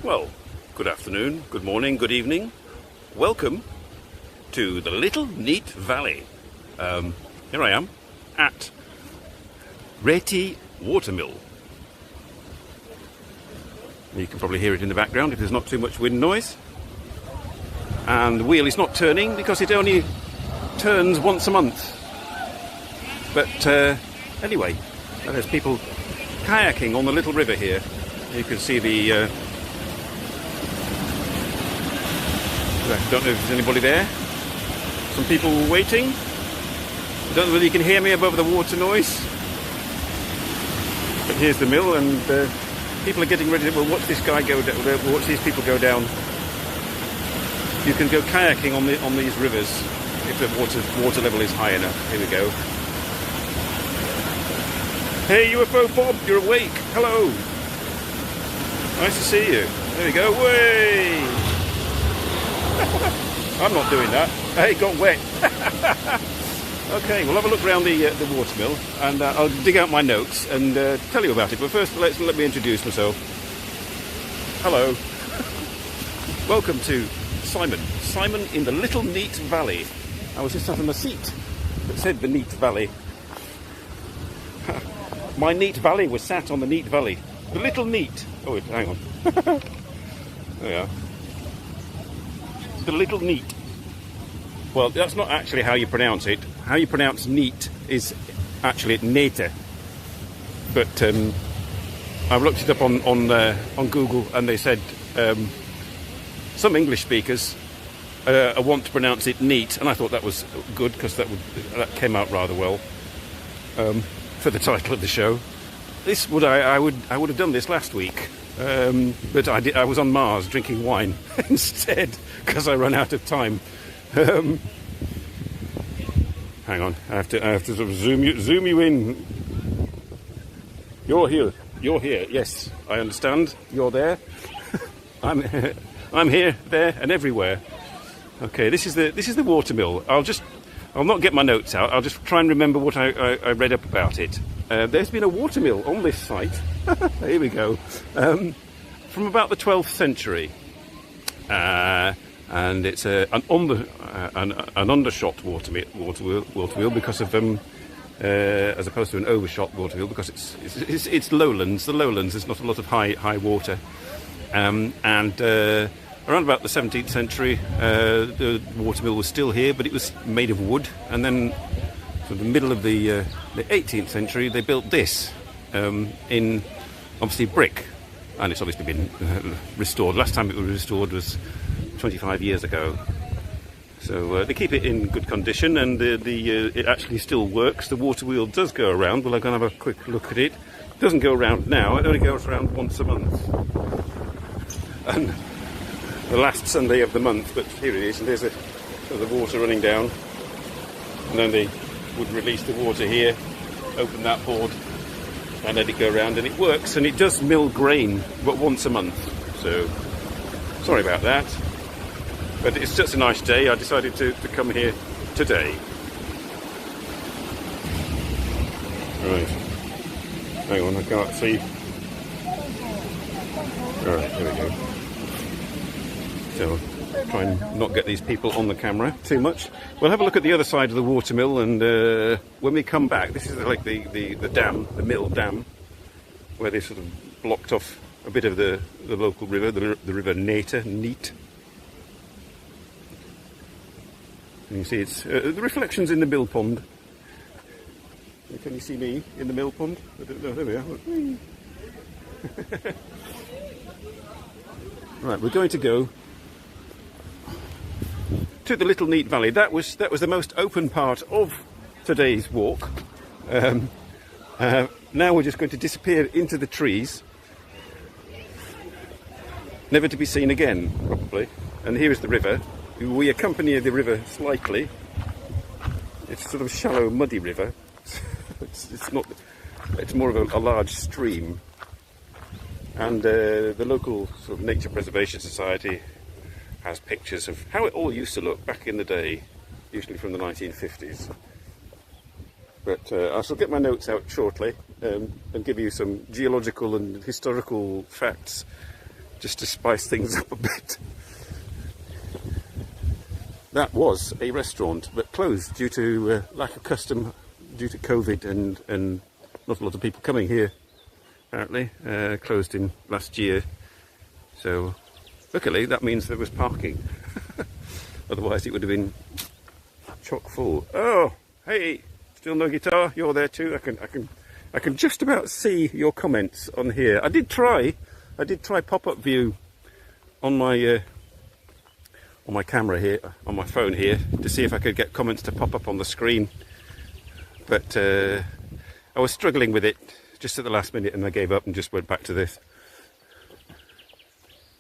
Well, good afternoon, good morning, good evening. Welcome to the little Neet Valley. Here I am at Reti watermill. You can probably hear it in the background if there's not too much wind noise. And the wheel is not turning because it only turns once a month. But anyway, there's people kayaking on the little river here. You can see the... I don't know if there's anybody there. Some people waiting. I don't know whether you can hear me above the water noise. But here's the mill, and people are getting ready to watch this guy go down. Watch these people go down. You can go kayaking on these rivers if the water level is high enough. Here we go. Hey, UFO Bob, you're awake. Hello. Nice to see you. There we go. Way. I'm not doing that. Hey, got wet. Okay, we'll have a look around the watermill, and I'll dig out my notes and tell you about it. But first, let me introduce myself. Hello. Welcome to Simon. Simon in the little Neet Valley. I was just sat on a seat that said the Neet Valley. My Neet Valley was sat on the Neet Valley. The little Neet. Oh, wait, hang on. There we are. The little Neet. Well, that's not actually how you pronounce it. How you pronounce Neet is actually Nete. But I've looked it up on Google, and they said some English speakers want to pronounce it Neat, and I thought that was good because that came out rather well for the title of the show. I would have done this last week. But I was on Mars drinking wine instead because I ran out of time. Hang on, I have to sort of zoom you in. You're here. Yes, I understand. You're there. I'm here, there, and everywhere. Okay, this is the watermill. I'll not get my notes out. I'll just try and remember what I read up about it. There's been a watermill on this site. Here we go. From about the 12th century, and it's an undershot watermill because of as opposed to an overshot watermill because it's lowlands. The lowlands, there's not a lot of high water, and around about the 17th century, the watermill was still here, but it was made of wood, and then for the middle of the 18th century, they built this in obviously brick, and it's obviously been restored. Last time it was restored was 25 years ago. So they keep it in good condition, and it actually still works. The water wheel does go around. Well, I'm going to have a quick look at it. It doesn't go around now. It only goes around once a month. And the last Sunday of the month, but here it is, and there's the water running down. And then they would release the water here, open that board, and let it go around, and it works, and it does mill grain, but once a month. So, sorry about that. But it's just a nice day. I decided to come here today. Right. Hang on, I can't see. Alright, there we go. So, try and not get these people on the camera too much. We'll have a look at the other side of the watermill, and when we come back, this is like the dam, the mill dam, where they sort of blocked off a bit of the local river, the river Neet. And you see it's the reflections in the mill pond. Can you see me in the mill pond? I don't know, there we are. Right, we're going to go to the little Neet Valley. That was the most open part of today's walk. Now we're just going to disappear into the trees, never to be seen again, probably. And here is the river. We accompany the river slightly. It's sort of a shallow, muddy river. It's not. It's more of a large stream. And the local sort of Nature Preservation Society has pictures of how it all used to look back in the day, usually from the 1950s. But I shall get my notes out shortly and give you some geological and historical facts just to spice things up a bit. That was a restaurant, but closed due to lack of custom, due to COVID and not a lot of people coming here, apparently. Closed in last year. So, luckily, that means there was parking. Otherwise, it would have been chock full. Oh, hey, still no guitar? You're there too. I can just about see your comments on here. I did try pop-up view on my camera here, on my phone here, to see if I could get comments to pop up on the screen. But I was struggling with it just at the last minute, and I gave up and just went back to this.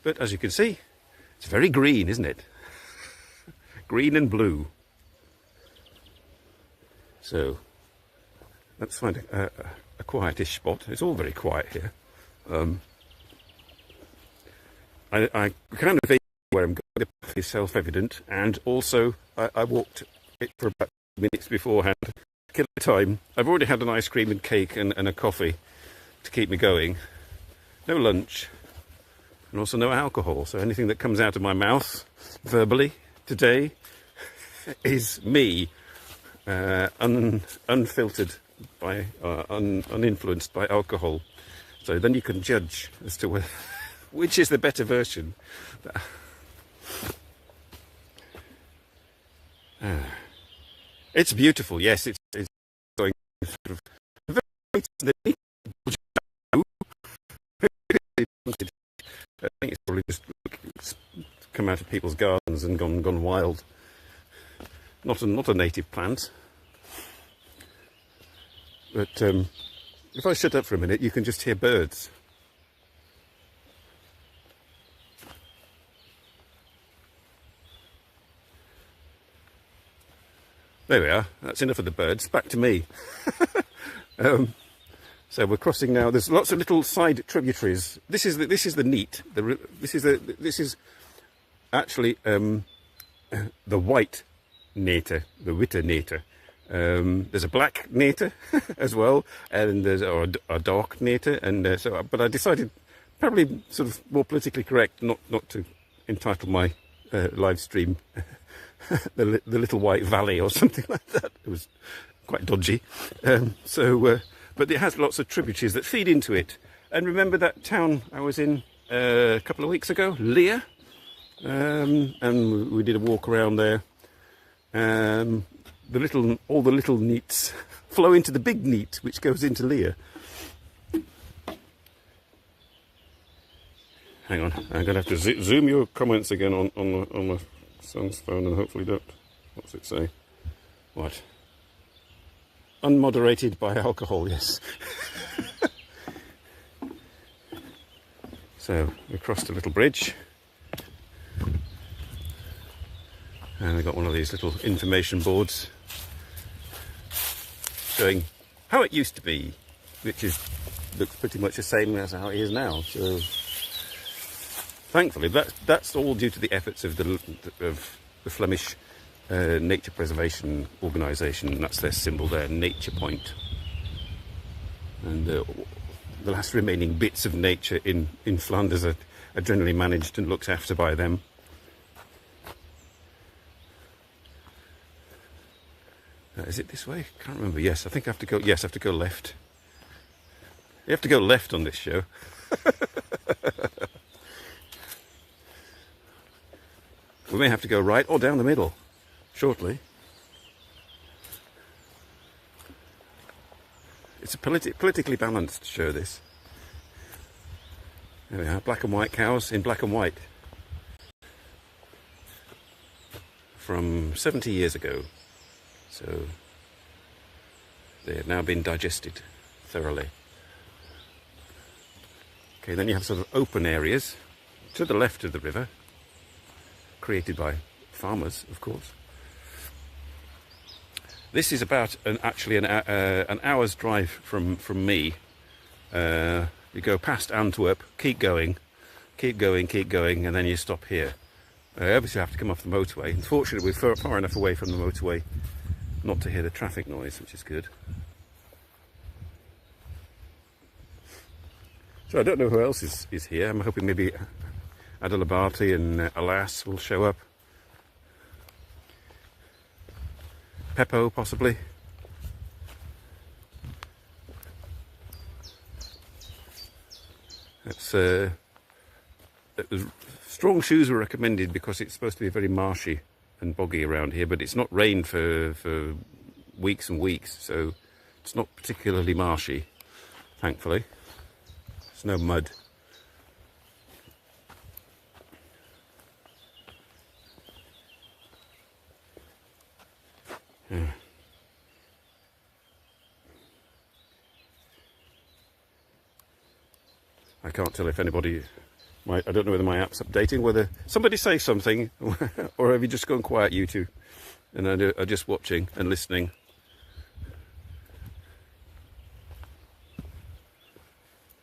But as you can see, it's very green, isn't it? Green and blue. So let's find a quietish spot. It's all very quiet here. I kind of think where I'm going. The path is self-evident, and also I walked it for about minutes beforehand. Kill the time. I've already had an ice cream and cake and a coffee to keep me going. No lunch, and also no alcohol. So anything that comes out of my mouth verbally today is me, unfiltered by, uninfluenced by alcohol. So then you can judge as to which is the better version. It's beautiful, yes. It's going sort of very. I think it's probably just come out of people's gardens and gone wild. Not a native plant. But if I shut up for a minute, you can just hear birds. There we are. That's enough of the birds. Back to me. So we're crossing now. There's lots of little side tributaries. This is the Neet. This is actually the white Neter, the witte Neter. There's a black Neter as well, and there's a dark Neter. And but I decided, probably sort of more politically correct, not to entitle my live stream the Little White Valley or something like that. It was quite dodgy. But it has lots of tributaries that feed into it. And remember that town I was in a couple of weeks ago, Leer? And we did a walk around there. All the little Neets flow into the big Neet, which goes into Leer. Hang on, I'm going to have to zoom your comments again on my son's phone, and hopefully don't. What's it say? What? Unmoderated by alcohol, yes. So we crossed a little bridge, and we got one of these little information boards showing how it used to be, which looks pretty much the same as how it is now. So thankfully, that's all due to the efforts of the Flemish Nature Preservation Organisation. That's their symbol there, Nature Point. And the last remaining bits of nature in Flanders are generally managed and looked after by them. Is it this way? Can't remember. Yes, I think I have to go. Yes, I have to go left. You have to go left on this show. We may have to go right or down the middle shortly. It's a politically balanced show, this. There we are, black and white cows in black and white. From 70 years ago. So they have now been digested thoroughly. Okay, then you have sort of open areas to the left of the river, created by farmers, of course. This is about an hour's drive from me. You go past Antwerp, keep going, and then you stop here. Obviously, you have to come off the motorway. Unfortunately, we're far enough away from the motorway not to hear the traffic noise, which is good. So I don't know who else is here. I'm hoping maybe Adalabati and Alas will show up. Peppo, possibly. It's strong shoes were recommended because it's supposed to be very marshy and boggy around here, but it's not rained for weeks and weeks, so it's not particularly marshy, thankfully. There's no mud. Yeah. I can't tell if anybody, I don't know whether my app's updating, whether somebody say something, or have you just gone quiet, you two, and are just watching and listening.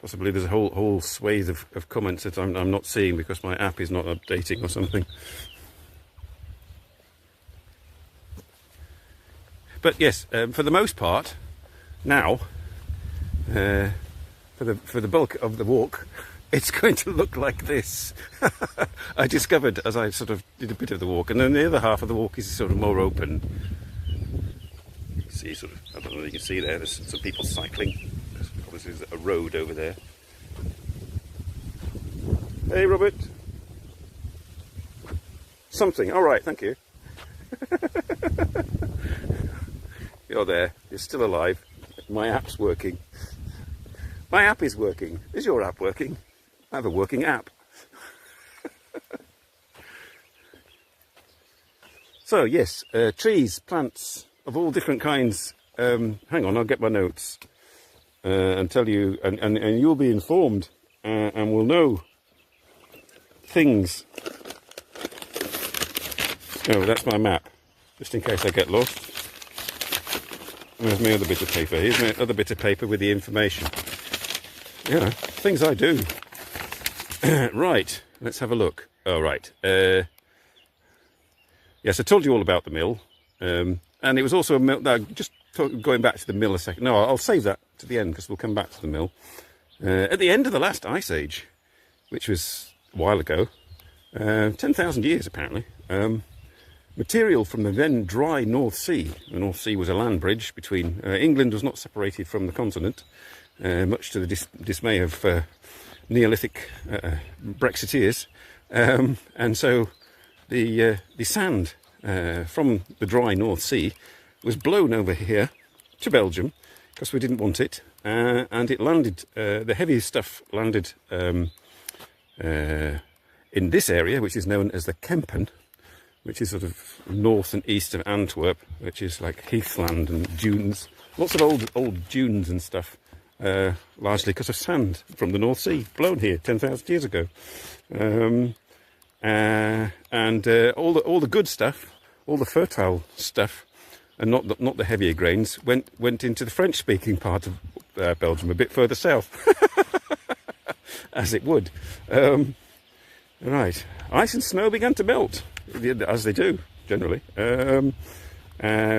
Possibly there's a whole swathe of comments that I'm not seeing because my app is not updating or something. But yes, for the most part, now, for the bulk of the walk, it's going to look like this. I discovered as I sort of did a bit of the walk, and then the other half of the walk is sort of more open. You can see sort of, I don't know if you can see there's some people cycling. Obviously there's a road over there. Hey Robert. Something, alright, thank you. You're there, you're still alive. My app's working. My app is working. Is your app working? I have a working app. So yes, trees, plants of all different kinds. Hang on, I'll get my notes and tell you, and you'll be informed and will know things. Oh, that's my map, just in case I get lost. There's my other bit of paper. Here's my other bit of paper with the information. You know, things I do. Right, let's have a look. Oh, right. Yes, I told you all about the mill. And it was also a mill. No, just going back to the mill a second. No, I'll save that to the end because we'll come back to the mill. At the end of the last ice age, which was a while ago, 10,000 years apparently, material from the then dry North Sea. The North Sea was a land bridge between... England was not separated from the continent, much to the dismay of Neolithic Brexiteers. And so the sand from the dry North Sea was blown over here to Belgium because we didn't want it. And it landed, the heavy stuff landed in this area, which is known as the Kempen, which is sort of north and east of Antwerp, which is like heathland and dunes. Lots of old dunes and stuff, largely because of sand from the North Sea, blown here 10,000 years ago. And all the good stuff, all the fertile stuff, and not the heavier grains, went into the French-speaking part of Belgium, a bit further south, as it would. Right, ice and snow began to melt, as they do generally,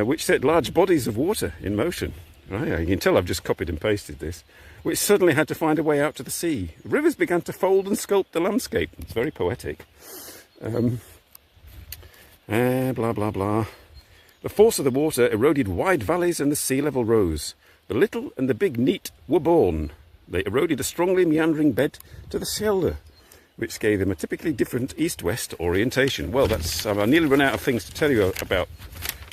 which set large bodies of water in motion. Right, you can tell I've just copied and pasted this, which suddenly had to find a way out to the sea. Rivers began to fold and sculpt the landscape. It's very poetic. Blah, blah, blah. The force of the water eroded wide valleys and the sea level rose. The little and the big Neet were born. They eroded a strongly meandering bed to the Schelde, which gave them a typically different east-west orientation. Well, that's I nearly run out of things to tell you about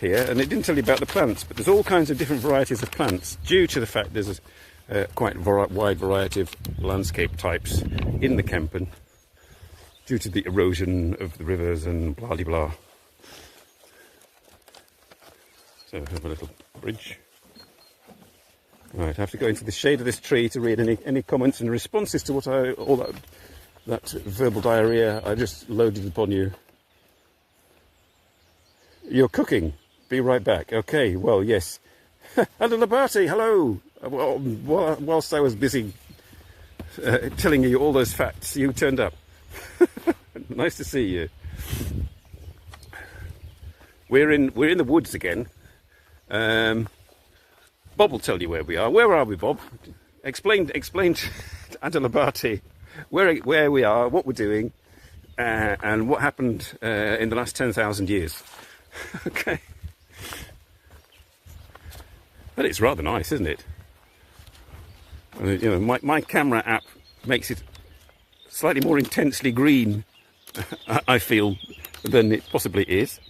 here, and it didn't tell you about the plants, but there's all kinds of different varieties of plants due to the fact there's a quite wide variety of landscape types in the Kempen due to the erosion of the rivers and blah-de-blah. So I have a little bridge. Right, I have to go into the shade of this tree to read any comments and responses to what all that verbal diarrhea I just loaded upon you. You're cooking. Be right back. Okay, well, yes. Hello, Labate, hello. Whilst I was busy telling you all those facts, you turned up. Nice to see you. We're in the woods again. Bob will tell you where we are. Where are we, Bob? Explain to Adalabati where we are, what we're doing. and what happened in the last 10,000 years. Okay. But it's rather nice, isn't it? You know, my camera app makes it slightly more intensely green, I feel, than it possibly is.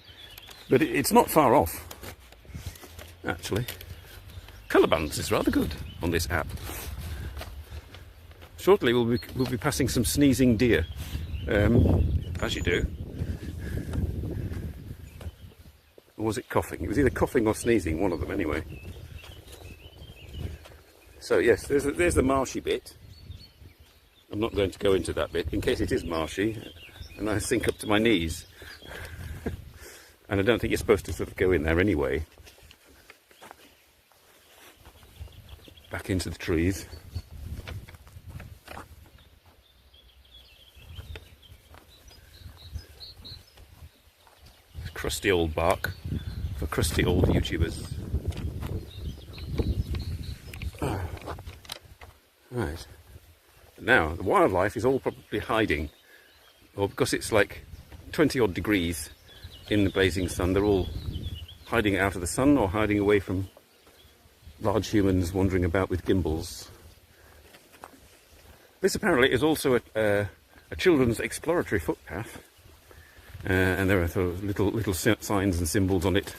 But it's not far off, actually. Colour balance is rather good on this app. Shortly we'll be passing some sneezing deer, as you do. Or was it coughing? It was either coughing or sneezing, one of them anyway. So yes, there's the marshy bit. I'm not going to go into that bit in case it is marshy and I sink up to my knees. And I don't think you're supposed to sort of go in there anyway. Back into the trees. Crusty old bark for crusty old YouTubers. Right. Now, the wildlife is all probably hiding. Or because it's like 20 odd degrees in the blazing sun, they're all hiding out of the sun or hiding away from large humans wandering about with gimbals. This apparently is also a children's exploratory footpath. And there are sort of little signs and symbols on it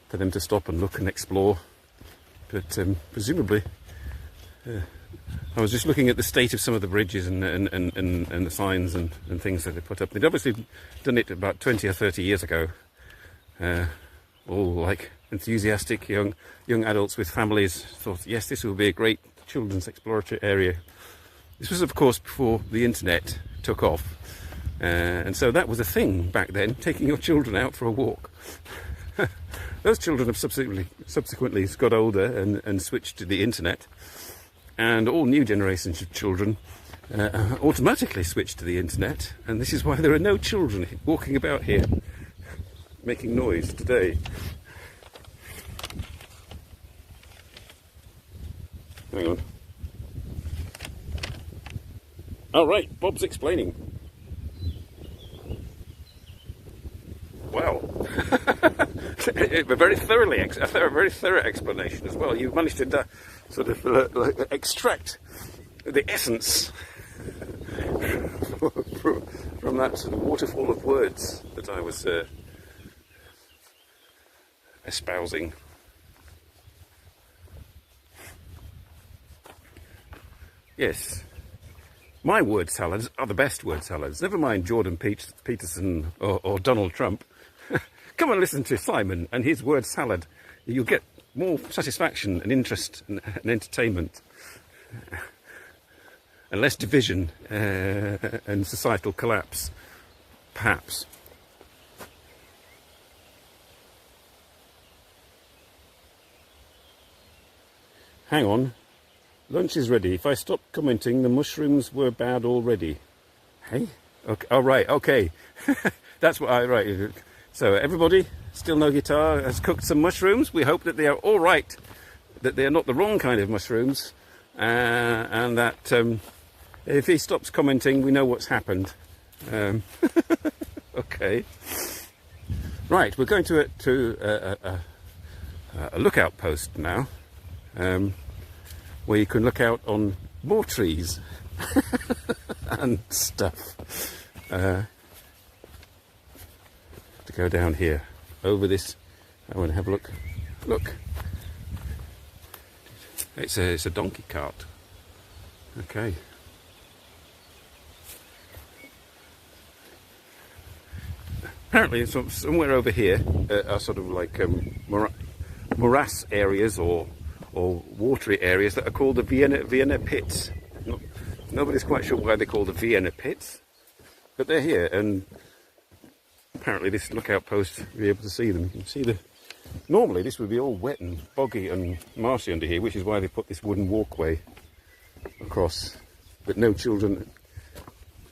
for them to stop and look and explore. But presumably, I was just looking at the state of some of the bridges and the signs and things that they put up. They'd obviously done it about 20 or 30 years ago. All like enthusiastic young adults with families thought, yes, this will be a great children's exploratory area. This was, of course, before the internet took off. And so that was a thing back then, taking your children out for a walk. Those children have subsequently got older and switched to the internet. And all new generations of children automatically switch to the internet. And this is why there are no children walking about here making noise today. Hang on. All right, Bob's explaining. Wow. A very thorough explanation as well. You've managed to sort of extract the essence from that sort of waterfall of words that I was espousing. Yes, my word salads are the best word salads. Never mind Jordan Peterson or Donald Trump. Come and listen to Simon and his word salad. You'll get more satisfaction and interest and entertainment. And less division and societal collapse, perhaps. Hang on. Lunch is ready. If I stop commenting, the mushrooms were bad already. Hey? Okay. Oh, right. Okay. That's what I... Right. So everybody, still no guitar, has cooked some mushrooms. We hope that they are all right, that they are not the wrong kind of mushrooms, and that if he stops commenting, we know what's happened. Okay. Right, we're going to a lookout post now, where you can look out on more trees and stuff. To go down here over this. I want to have a look. Look, it's a donkey cart. Okay. Apparently, somewhere over here are sort of like morass areas or watery areas that are called the Vienna pits. Nobody's quite sure why they're called the Vienna pits, but they're here, and apparently this lookout post will be able to see them. You can see normally this would be all wet and boggy and marshy under here, which is why they put this wooden walkway across, but no children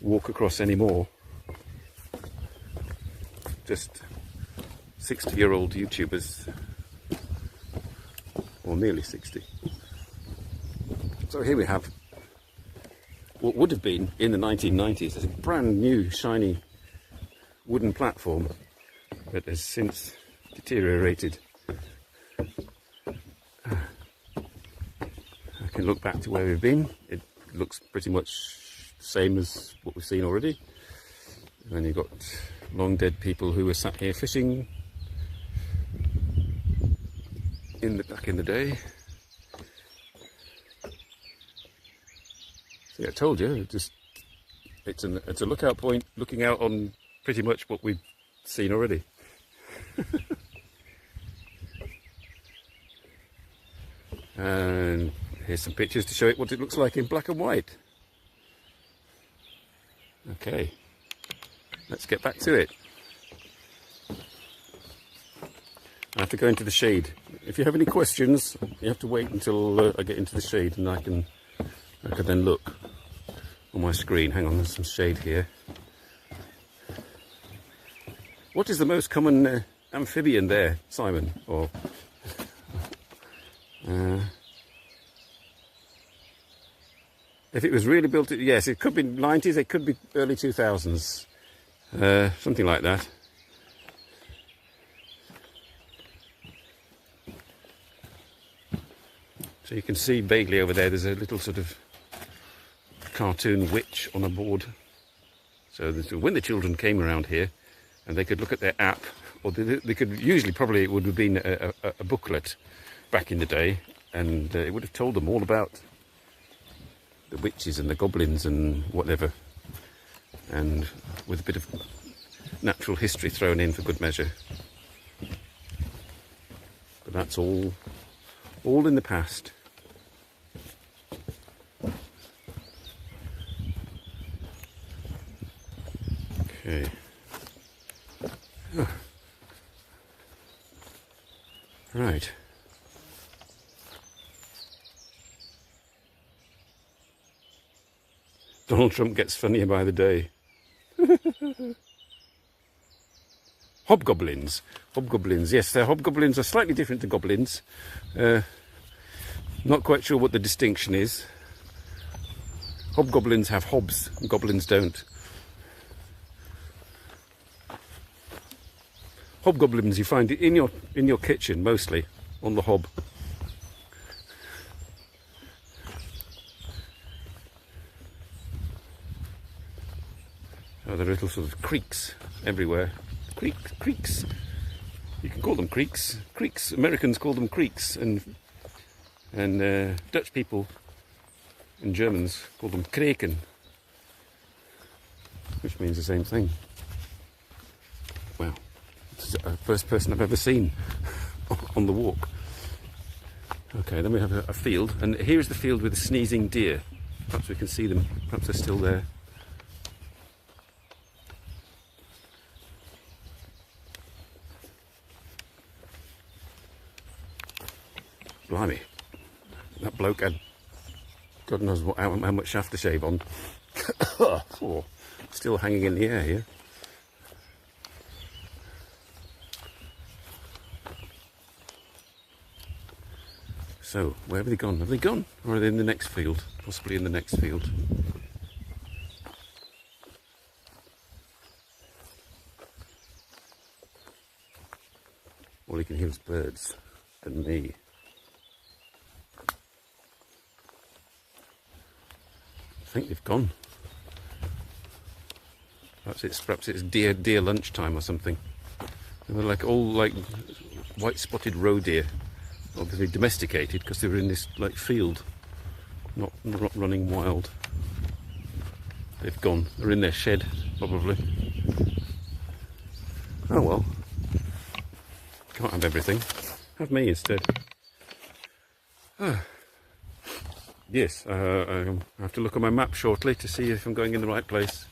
walk across anymore. Just 60-year-old YouTubers, or nearly 60. So here we have what would have been in the 1990s a brand new shiny wooden platform that has since deteriorated. I can look back to where we've been. It looks pretty much the same as what we've seen already. And you've got long dead people who were sat here fishing back in the day. See, I told you, it's a lookout point looking out on pretty much what we've seen already. And here's some pictures to show it what it looks like in black and white. Okay, let's get back to it. I have to go into the shade. If you have any questions, you have to wait until I get into the shade, and I can then look on my screen. Hang on, there's some shade here. What is the most common amphibian there, Simon? Or if it was really built, yes, it could be 90s, it could be early 2000s, something like that. So you can see vaguely over there, there's a little sort of cartoon witch on a board. So when the children came around here, and they could look at their app, or they could, usually probably it would have been a booklet back in the day, and it would have told them all about the witches and the goblins and whatever, and with a bit of natural history thrown in for good measure. But that's all in the past. Okay. Oh. Right. Donald Trump gets funnier by the day. Hobgoblins. Hobgoblins, yes, hobgoblins are slightly different to goblins. Not quite sure what the distinction is. Hobgoblins have hobs, and goblins don't. Hobgoblins you find in your kitchen mostly, on the hob. Oh, there are little sort of creeks everywhere. Creeks. You can call them creeks. Creeks. Americans call them creeks, and Dutch people and Germans call them kreken, which means the same thing. Wow. The first person I've ever seen on the walk. Okay, then we have a field, and here's the field with the sneezing deer. Perhaps we can see them, perhaps they're still there. Blimey, that bloke had God knows how much aftershave on. Oh, still hanging in the air here. So, where have they gone? Have they gone? Or are they in the next field? Possibly in the next field. All you can hear is birds and me. I think they've gone. Perhaps it's deer lunchtime or something. And they're like all like white spotted roe deer. Obviously domesticated because they were in this like field, not running wild. They've gone. They're in their shed probably. Oh well. Can't have everything. Have me instead. Yes, I have to look on my map shortly to see if I'm going in the right place.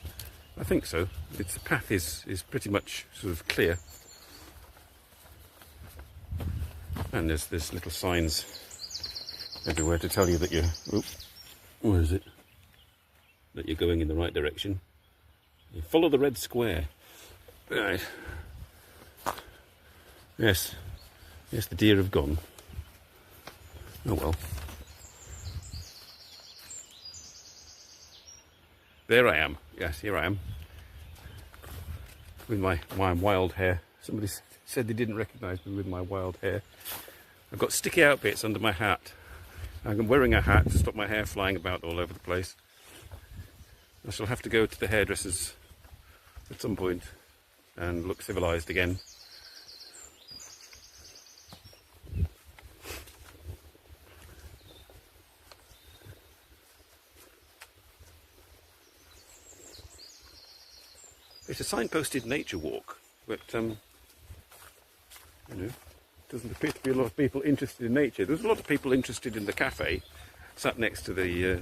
I think so. The path is pretty much sort of clear. And there's little signs everywhere to tell you that you're, where is it? That you're going in the right direction. You follow the red square. Right. Yes, the deer have gone. Oh well. There I am. Yes, here I am. with my wild hair. Somebody said they didn't recognise me with my wild hair. I've got sticky out bits under my hat. I'm wearing a hat to stop my hair flying about all over the place. I shall have to go to the hairdressers at some point and look civilised again. It's a signposted nature walk, but you know, doesn't appear to be a lot of people interested in nature. There's a lot of people interested in the cafe, sat next to the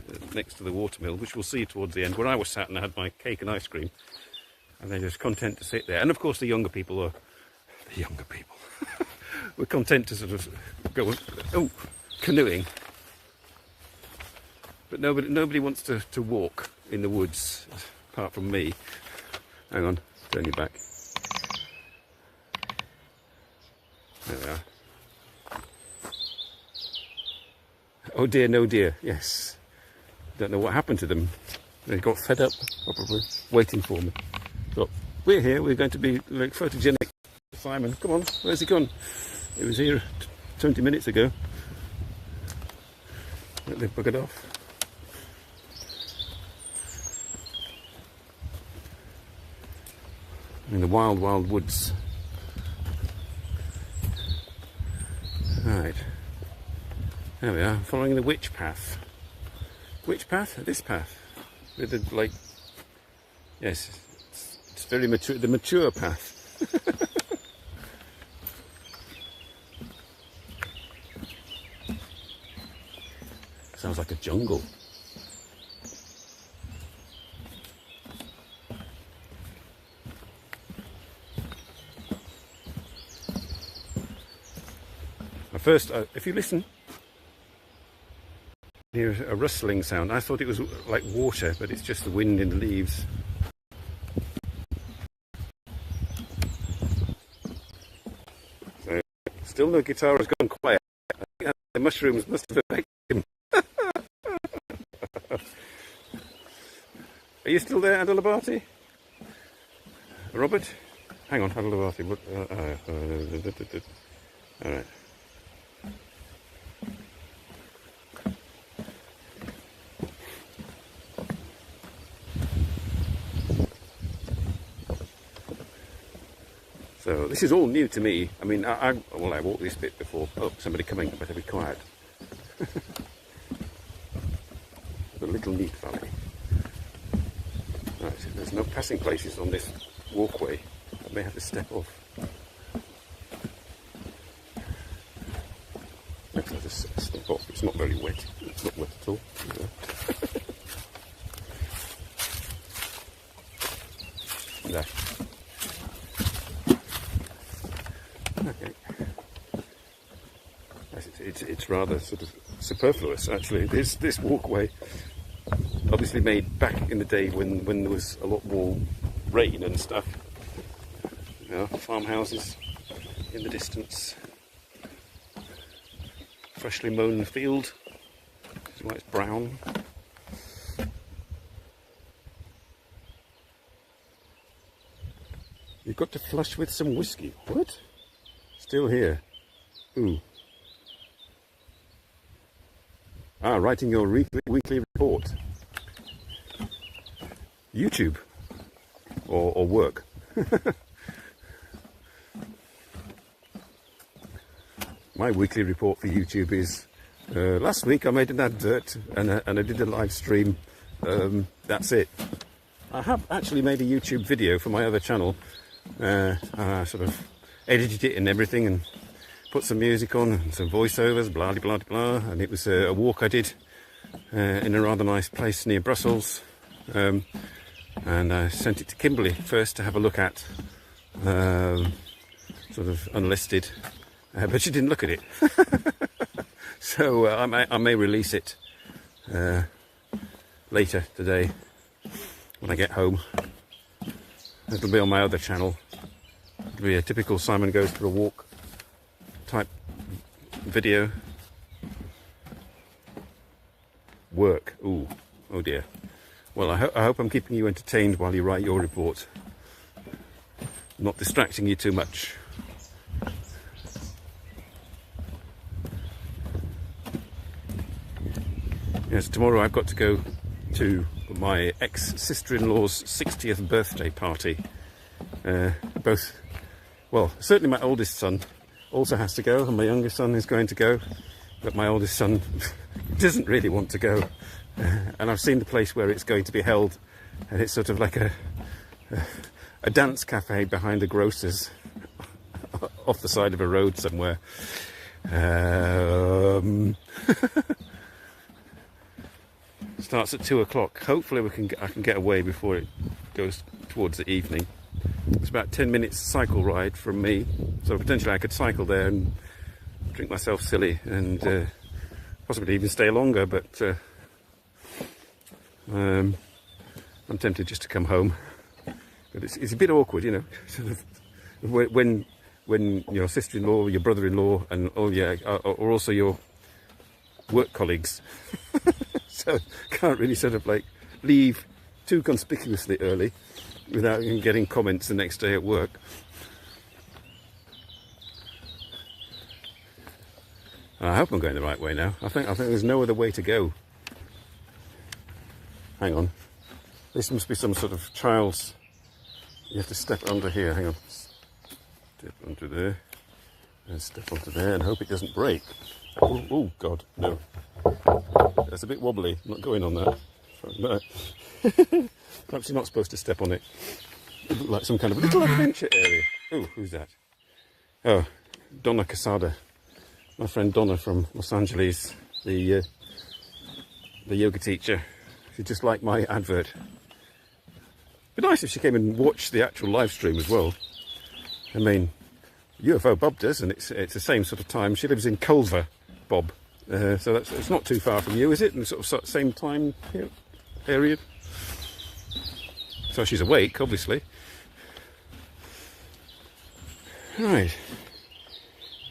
watermill, which we'll see towards the end, where I was sat and I had my cake and ice cream, and they're just content to sit there. And of course, the younger people were content to sort of go canoeing, but nobody wants to walk in the woods apart from me. Hang on, turn you back. There we are. Oh dear, no dear, yes. Don't know what happened to them. They got fed up, probably, waiting for me. So, we're here, we're going to be like photogenic. Simon, come on, where's he gone? He was here 20 minutes ago. They've buggered off. In the wild, wild woods. Right. There we are, following the witch path. Which path? This path. With the, like, yes, it's very mature, the mature path. Sounds like a jungle. First, if you listen, here's a rustling sound. I thought it was like water, but it's just the wind in the leaves. So, still no guitar has gone quiet. I think the mushrooms must have affected him. Are you still there, Adalabati? Robert? Hang on, Adalabati. All right. So this is all new to me. I mean, I walked this bit before. Oh, somebody coming, better be quiet. The little Neet Valley. Right, so there's no passing places on this walkway. I may have to step off. Next, I'll just step off. It's not very wet. It's not wet at all. No. Okay. It's rather sort of superfluous, actually. This walkway, obviously made back in the day when there was a lot more rain and stuff. You know, farmhouses in the distance, freshly mown field. That's why it's brown. You've got to flush with some whiskey. What? Still here. Ooh. Ah, writing your weekly report. YouTube. Or work. My weekly report for YouTube is, last week I made an advert and I did a live stream. That's it. I have actually made a YouTube video for my other channel. I sort of edited it and everything and put some music on and some voiceovers, blah blah blah blah. And it was a walk I did in a rather nice place near Brussels. And I sent it to Kimberly first to have a look at, sort of unlisted, but she didn't look at it. So I may release it later today when I get home. It'll be on my other channel. It'll be a typical Simon Goes for a Walk type video. Work. Ooh, oh dear. Well, I hope I'm keeping you entertained while you write your report. not distracting you too much. Yes, tomorrow I've got to go to my ex-sister-in-law's 60th birthday party. Well, certainly my oldest son also has to go, and my youngest son is going to go, but my oldest son doesn't really want to go. And I've seen the place where it's going to be held, and it's sort of like a dance cafe behind a grocer's off the side of a road somewhere. Starts at 2 o'clock. Hopefully I can get away before it goes towards the evening. It's about 10 minutes cycle ride from me, so potentially I could cycle there and drink myself silly and possibly even stay longer, but I'm tempted just to come home. But it's a bit awkward, you know, sort of when your sister-in-law, your brother-in-law, and are also your work colleagues. So can't really sort of like leave too conspicuously early without getting comments the next day at work. I hope I'm going the right way now. I think there's no other way to go. Hang on. This must be some sort of child's... You have to step under here. Hang on. Step onto there. And step onto there and hope it doesn't break. Oh God, no. That's a bit wobbly. I'm not going on that. No. Perhaps you're not supposed to step on it. It looked like some kind of little adventure area. Oh, who's that? Oh, Donna Casada. My friend Donna from Los Angeles, the yoga teacher. She's just like my advert. It'd be nice if she came and watched the actual live stream as well. I mean, UFO Bob does, and it's the same sort of time. She lives in Culver, Bob. So it's not too far from you, is it? And sort of same time period. So she's awake, obviously. Right.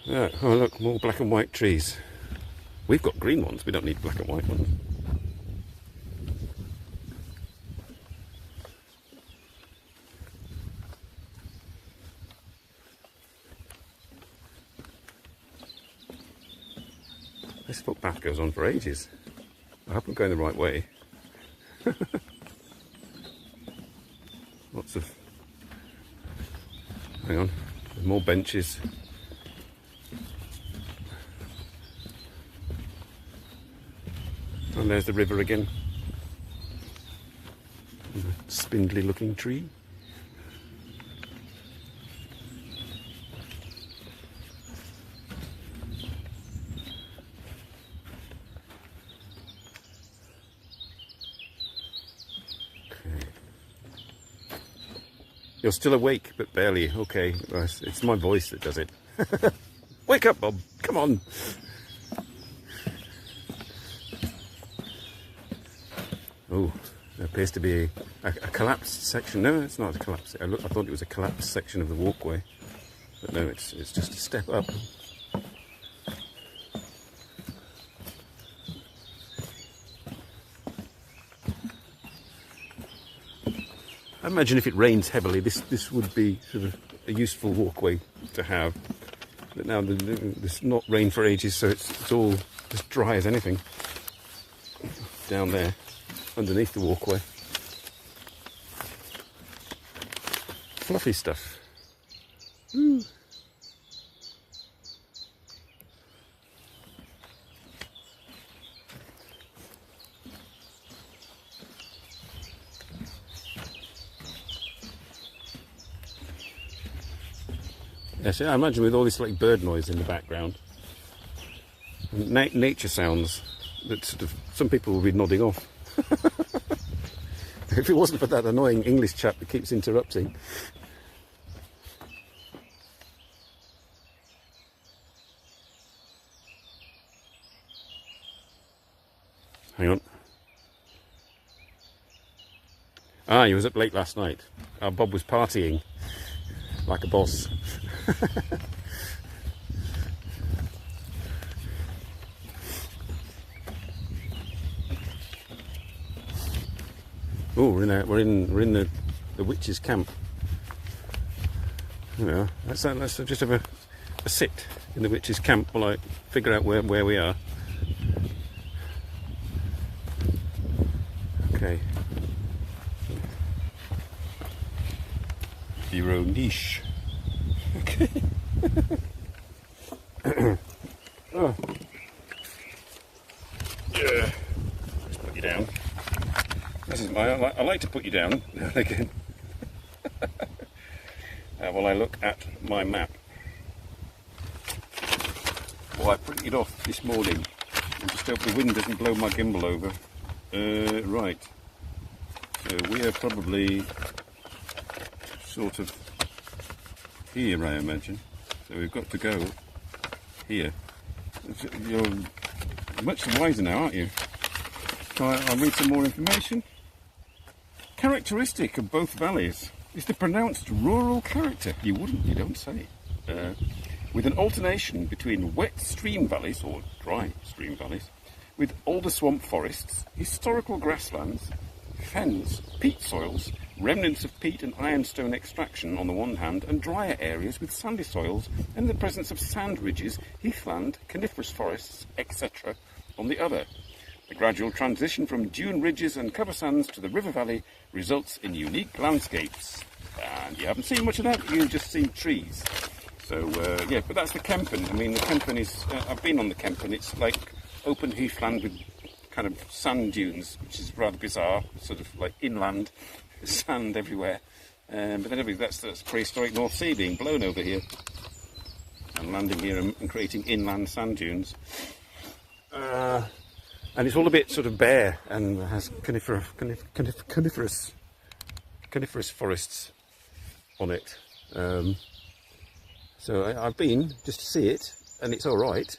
Oh, look, more black and white trees. We've got green ones, we don't need black and white ones. This footpath goes on for ages. I hope I'm going the right way. Lots of... Hang on, there's more benches. And there's the river again. And a spindly looking tree. You're still awake, but barely. Okay, it's my voice that does it. Wake up, Bob. Come on. Oh, there appears to be a collapsed section. No, it's not a collapse. I thought it was a collapsed section of the walkway. But no, it's just a step up. I imagine if it rains heavily, this would be sort of a useful walkway to have. But now there's not rain for ages, so it's all as dry as anything down there underneath the walkway. Fluffy stuff. Ooh. Yes, I imagine with all this like bird noise in the background, and nature sounds, that sort of some people will be nodding off. If it wasn't for that annoying English chap that keeps interrupting. Hang on. Ah, he was up late last night. Bob was partying like a boss. Oh, we're in the witches' camp. you know, let's just have a sit in the witch's camp while I figure out where we are. Okay. Zero niche. Okay. Oh. Yeah. Let's put you down. This is I like to put you down now and again. While I look at my map. Well, I printed it off this morning. And just hope the wind doesn't blow my gimbal over. Right. So we are probably sort of here, I imagine. So we've got to go here. You're much wiser now, aren't you? So I'll read some more information. Characteristic of both valleys is the pronounced rural character. You don't say. With an alternation between wet stream valleys, or dry stream valleys, with older swamp forests, historical grasslands, fens, peat soils, remnants of peat and ironstone extraction on the one hand, and drier areas with sandy soils and the presence of sand ridges, heathland, coniferous forests, etc. on the other. The gradual transition from dune ridges and cover sands to the river valley results in unique landscapes. And you haven't seen much of that, you've just seen trees. So, yeah, but that's the Kempen. I mean, the Kempen is, I've been on the Kempen, it's like open heathland with kind of sand dunes, which is rather bizarre, sort of like inland, sand everywhere. But then that's prehistoric North Sea being blown over here and landing here and creating inland sand dunes. And it's all a bit sort of bare and has coniferous forests on it. So I've been just to see it, and it's all right.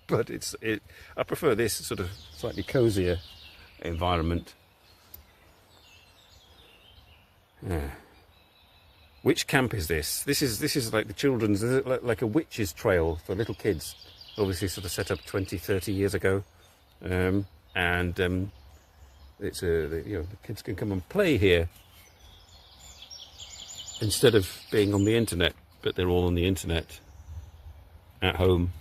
But I prefer this sort of slightly cosier environment. Yeah. Which camp is this? This is like the children's, like a witch's trail for little kids. Obviously sort of set up 20, 30 years ago. It's the kids can come and play here instead of being on the internet, but they're all on the internet at home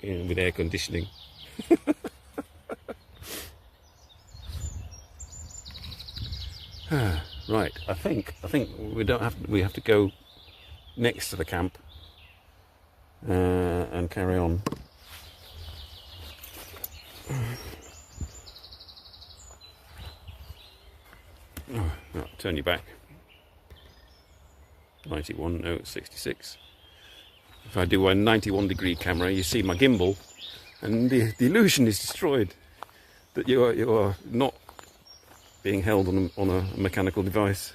with air conditioning. Right, I think we have to go next to the camp and carry on. I'll turn you back. 91, no, it's 66. If I do a 91-degree camera, you see my gimbal, and the illusion is destroyed that you are not being held on a mechanical device,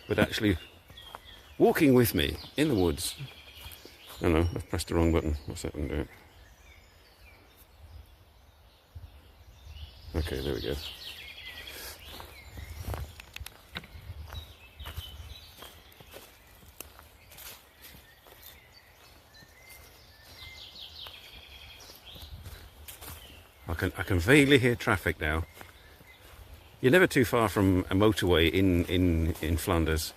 but actually walking with me in the woods. Oh no, I've pressed the wrong button. What's that one do? Okay, there we go. I can vaguely hear traffic now. You're never too far from a motorway in Flanders.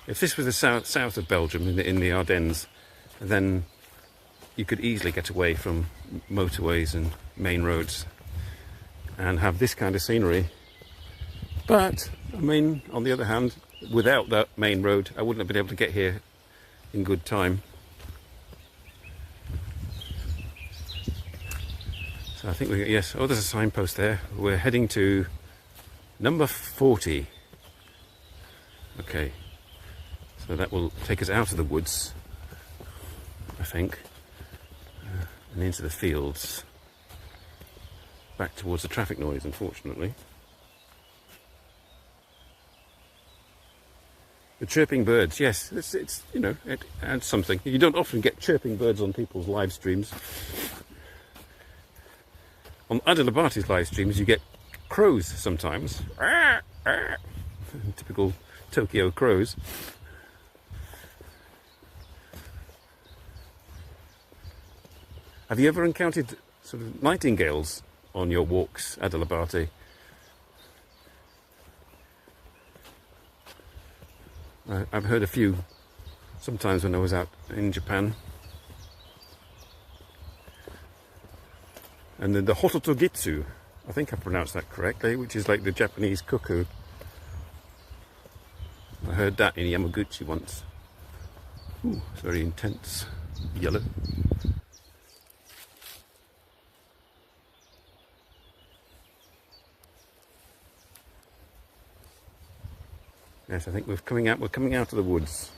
If this was the south of Belgium, in the Ardennes, then you could easily get away from motorways and main roads and have this kind of scenery. But, I mean, on the other hand, without that main road, I wouldn't have been able to get here in good time. So I think yes, oh, there's a signpost there. We're heading to number 40. Okay. So that will take us out of the woods, I think, and into the fields, back towards the traffic noise, unfortunately. The chirping birds, yes, it's you know, it adds something. You don't often get chirping birds on people's live streams. On Adelabate's live streams, you get crows sometimes. Typical Tokyo crows. Have you ever encountered sort of nightingales on your walks, Adelabate? I've heard a few sometimes when I was out in Japan. And then the Hototogitsu, I think I pronounced that correctly, which is like the Japanese cuckoo. I heard that in Yamaguchi once. Ooh, it's very intense yellow. Yes, I think we're coming out of the woods.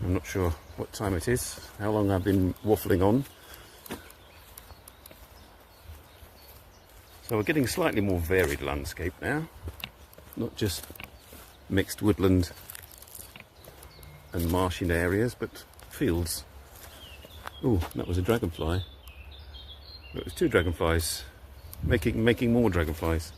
I'm not sure what time it is, how long I've been waffling on. So we're getting slightly more varied landscape now, not just mixed woodland and marshy areas, but fields. Oh, that was a dragonfly. It was two dragonflies, making more dragonflies.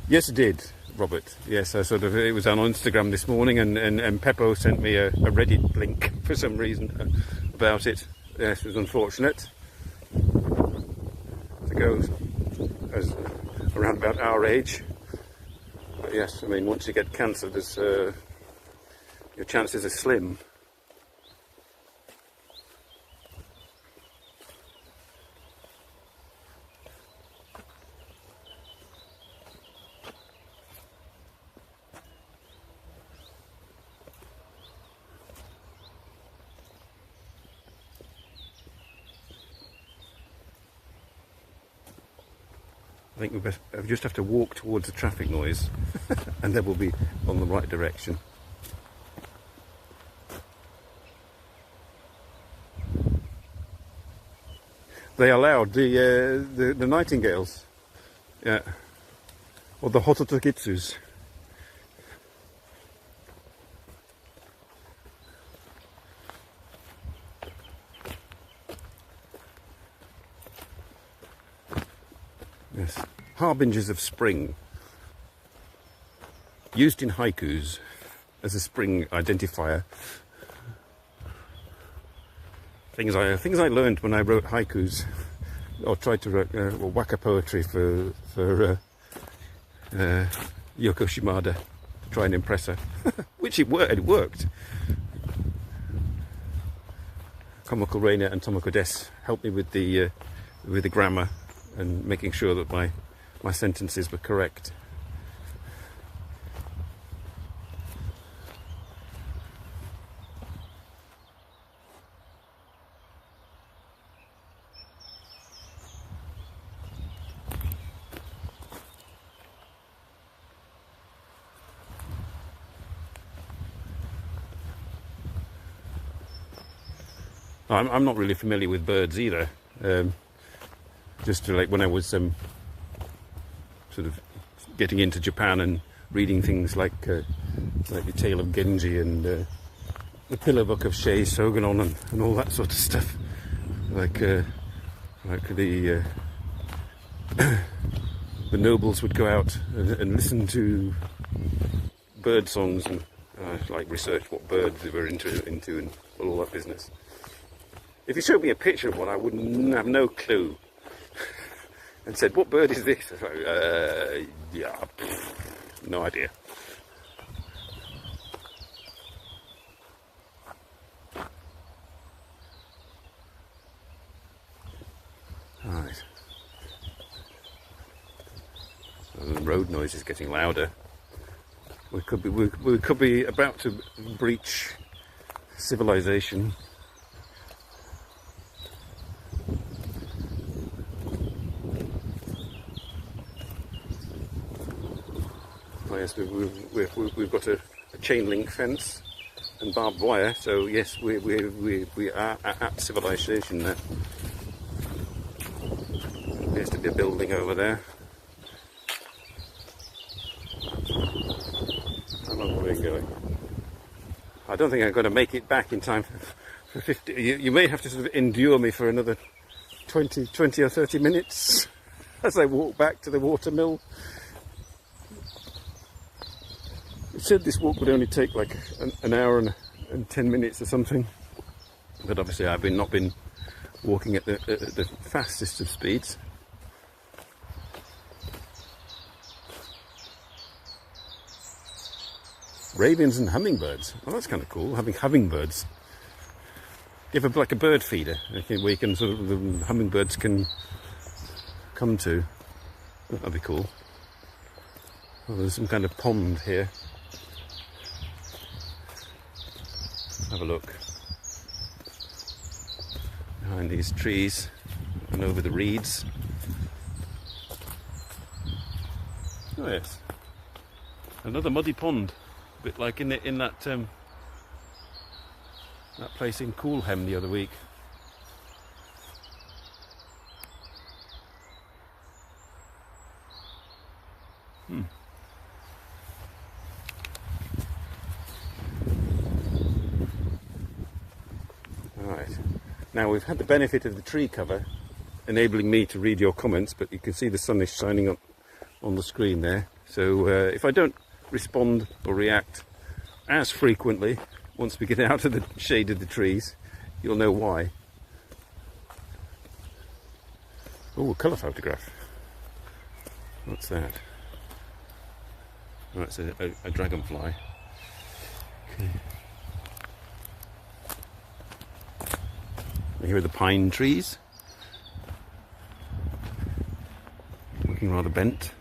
Yes, it did, Robert. Yes, it was on Instagram this morning, and Peppo sent me a Reddit link for some reason about it. Yes, it was unfortunate to go as around about our age. But yes, I mean, once you get cancer, there's your chances are slim. I think we just have to walk towards the traffic noise and then we'll be on the right direction. They allowed the nightingales, yeah, or the Hototogitsus. Yes, harbingers of spring, used in haikus as a spring identifier. Things I learned when I wrote haikus, or tried to write waka poetry for Yoko Shimada to try and impress her, which it worked. Komoko Reina and Tomoko Des helped me with the grammar and making sure that my sentences were correct. I'm not really familiar with birds either. Just like when I was sort of getting into Japan and reading things like the Tale of Genji and the Pillar Book of Shei Soganon and all that sort of stuff, like the the nobles would go out and listen to bird songs and like research what birds they were into and all that business. If you showed me a picture of one, I wouldn't have no clue. And said, "What bird is this?" I was like, yeah, no idea. Right. So the road noise is getting louder. We could be about to breach civilization. Yes, we've got a chain link fence and barbed wire, so yes, we are at civilization now. There appears to be a building over there. How long are we going? I don't think I'm going to make it back in time for 50. You may have to sort of endure me for another 20 or 30 minutes as I walk back to the watermill. said this walk would only take like an hour and 10 minutes or something, but obviously I've not been walking at the fastest of speeds. Ravens and hummingbirds. Oh, that's kind of cool, having hummingbirds. Give like a bird feeder, okay, where you can sort of, the hummingbirds can come to. That'd be cool. Oh, there's some kind of pond here. Have a look. Behind these trees and over the reeds. Oh yes, another muddy pond. A bit like in that place in Coolham the other week. Right. Now we've had the benefit of the tree cover enabling me to read your comments, but you can see the sun is shining up on the screen there. So if I don't respond or react as frequently once we get out of the shade of the trees, you'll know why. Oh, a colour photograph. What's that? Oh, it's a dragonfly. Okay. Here are the pine trees. Looking rather bent.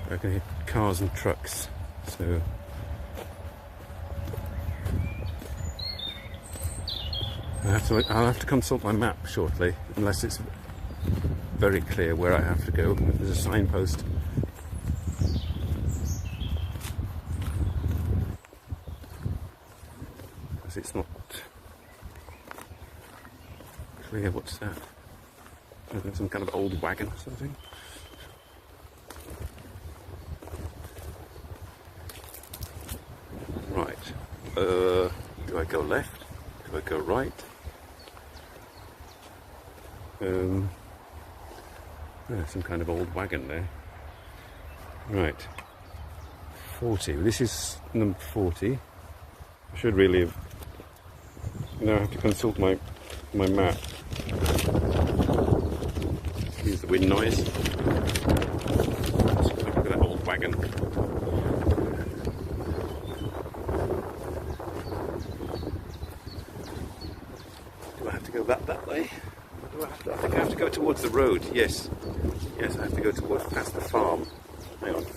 I can hear cars and trucks, so I'll have to consult my map shortly, unless it's very clear where I have to go. There's a signpost. Because it's not clear. What's that? Some kind of old wagon or something. Right. Do I go left? Do I go right? Some kind of old wagon there. Right. 40. This is number 40. I should really have... Now I have to consult my map. Excuse the wind noise. Let's look at that old wagon. Do I have to go that way? I think I have to go towards the road. Yes. Yes, I have to go towards past the farm. Hang on. You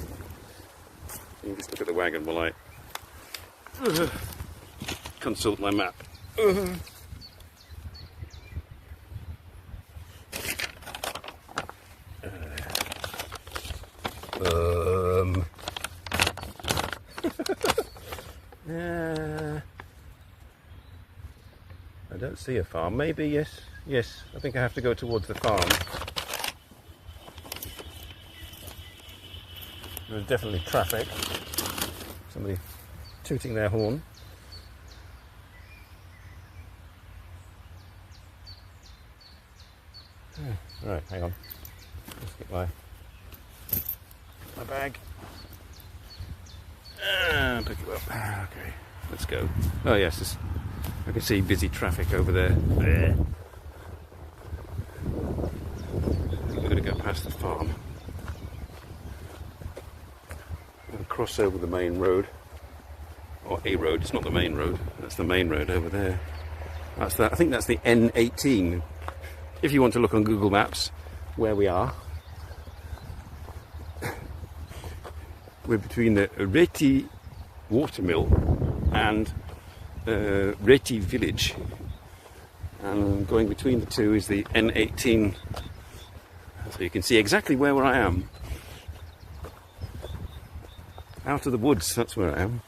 can just look at the wagon while I consult my map. I don't see a farm. Maybe, yes. Yes, I think I have to go towards the farm. There's definitely traffic. Somebody tooting their horn. Right, hang on. Let's get my bag. Pick it up. Okay, let's go. Oh yes, I can see busy traffic over there. We're going to go past the farm and cross over the main road, or a road. It's not the main road. That's the main road over there. That's that. I think that's the N18. If you want to look on Google Maps where we are, we're between the Reti watermill and Reti village, and going between the two is the N18, so you can see exactly where I am. Out of the woods, that's where I am.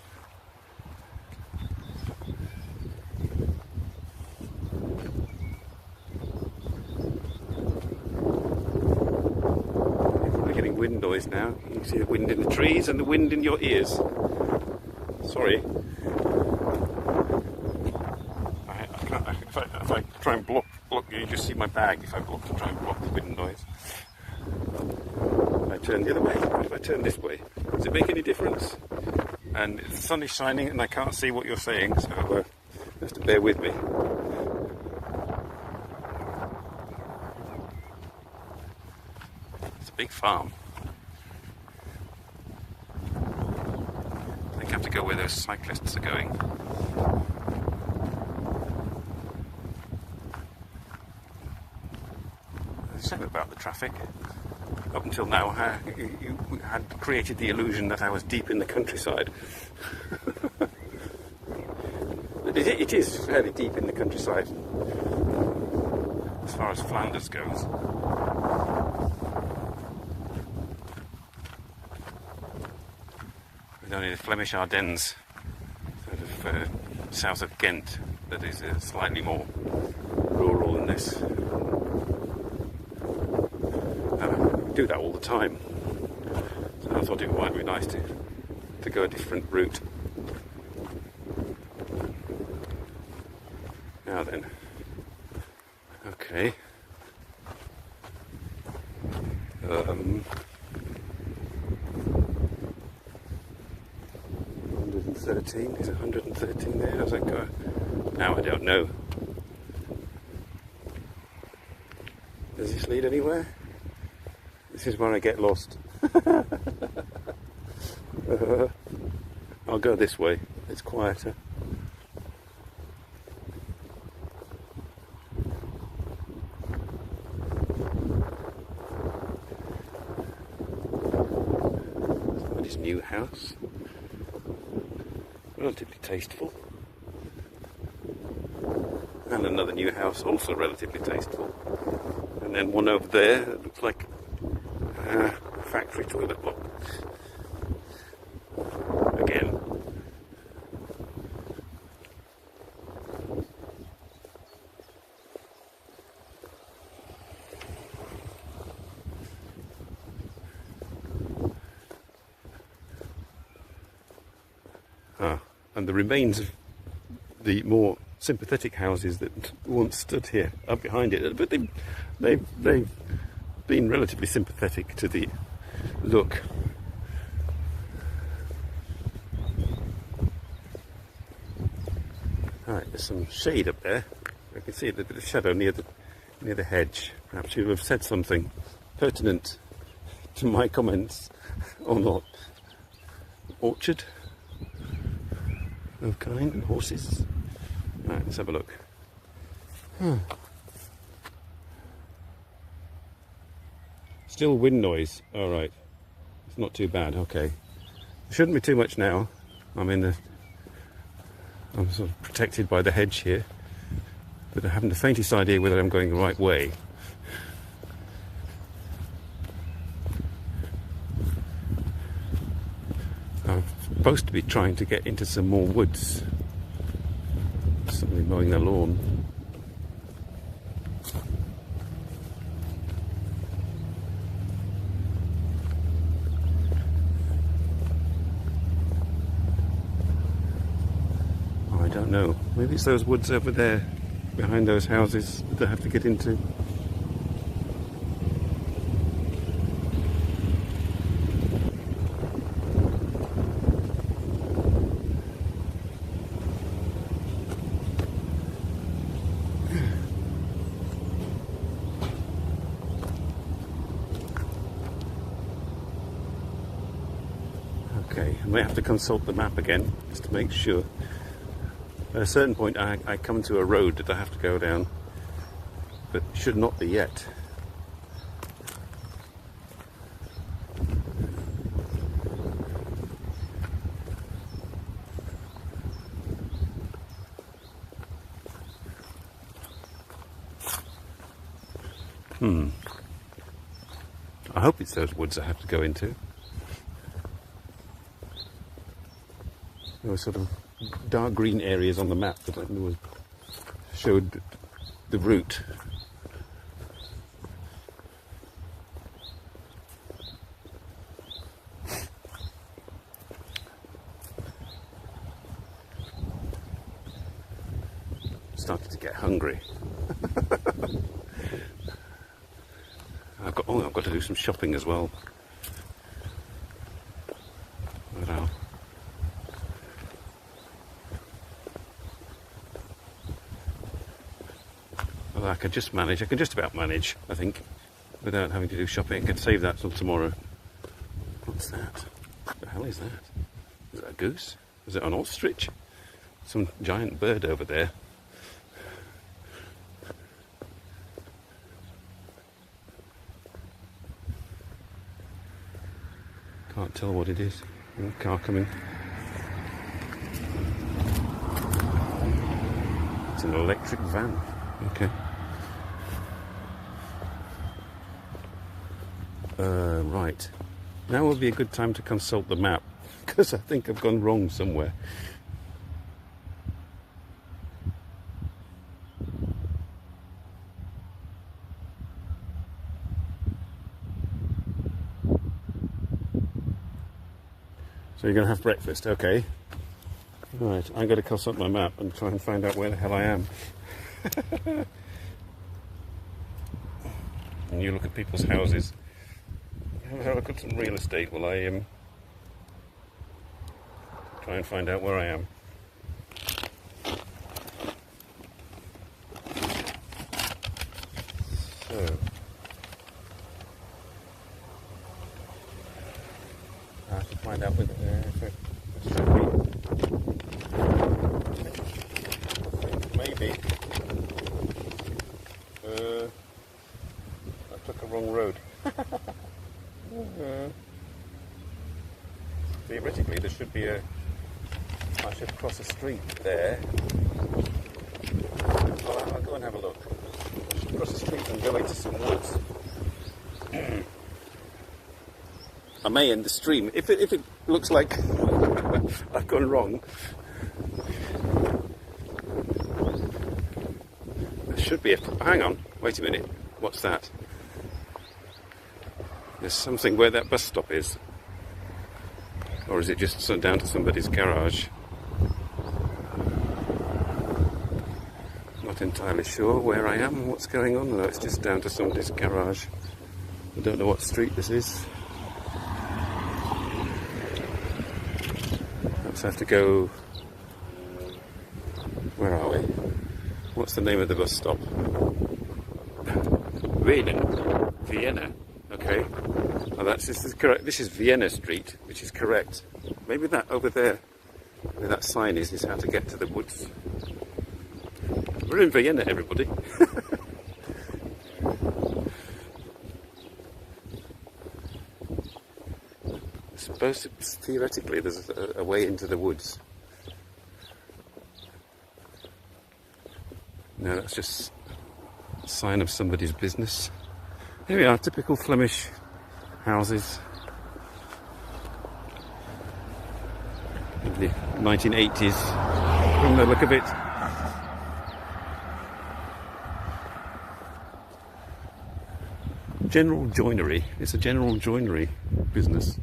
You're probably getting wind noise now. You can see the wind in the trees and the wind in your ears. Sorry. If I try and block you just see my bag if I try and block the wind noise. If I turn the other way, what if I turn this way? Does it make any difference? And the sun is shining and I can't see what you're saying, so you have to bear with me. It's a big farm. I think I have to go where those cyclists are going. Same about the traffic. Up until now, you had created the illusion that I was deep in the countryside. It is fairly deep in the countryside, as far as Flanders goes. With only the Flemish Ardennes, sort of south of Ghent, that is slightly more rural than this. Do that all the time, so I thought it might be nice to go a different route. Now then, okay, 113, is it 113 there? How's that go? Now I don't know. Does this lead anywhere? This is where I get lost. I'll go this way, it's quieter. Somebody's new house. Relatively tasteful. And another new house, also relatively tasteful. And then one over there that looks like factory toilet block. Again. And the remains of the more sympathetic houses that once stood here up behind it, but they've been relatively sympathetic to the look. Alright, there's some shade up there. I can see a little bit of shadow near the hedge. Perhaps you have said something pertinent to my comments or not. Orchard of kind and horses. Alright, let's have a look. Still wind noise. Alright. It's not too bad, okay. It shouldn't be too much now. I'm sort of protected by the hedge here. But I haven't the faintest idea whether I'm going the right way. I'm supposed to be trying to get into some more woods. Somebody mowing the lawn. Oh, I don't know. Maybe it's those woods over there, behind those houses that I have to get into. Okay, I may have to consult the map again, just to make sure. At a certain point I come to a road that I have to go down, but should not be yet. I hope it's those woods I have to go into. There were sort of dark green areas on the map that showed the route. Started to get hungry. I've got to do some shopping as well. Well, I can just manage. I can just about manage, I think, without having to do shopping. I could save that till tomorrow. What's that? What the hell is that? Is that a goose? Is it an ostrich? Some giant bird over there. Can't tell what it is. Car coming. It's an electric van. Okay. Right. Now would be a good time to consult the map, because I think I've gone wrong somewhere. So you're going to have breakfast, okay. Right, I'm going to consult my map and try and find out where the hell I am. And you look at people's houses. Have a look at some real estate while I try and find out where I am. So, I have to find out whether maybe I took a wrong road. Theoretically, there should be I should cross a street there. Well, I'll go and have a look. I should cross a street and go into some woods. I may end the stream if it looks like I've gone wrong. There should be hang on, wait a minute. What's that? There's something where that bus stop is. Or is it just down to somebody's garage? Not entirely sure where I am and what's going on. No, it's just down to somebody's garage. I don't know what street this is. Perhaps I have to go... Where are we? What's the name of the bus stop? Vienna. Okay. Oh, this is correct. This is Vienna Street, which is correct. Maybe that over there, where that sign is how to get to the woods. We're in Vienna, everybody. I suppose theoretically there's a way into the woods. No, that's just a sign of somebody's business. Here we are, typical Flemish houses. In the 1980s, from the look of it. General joinery. It's a general joinery business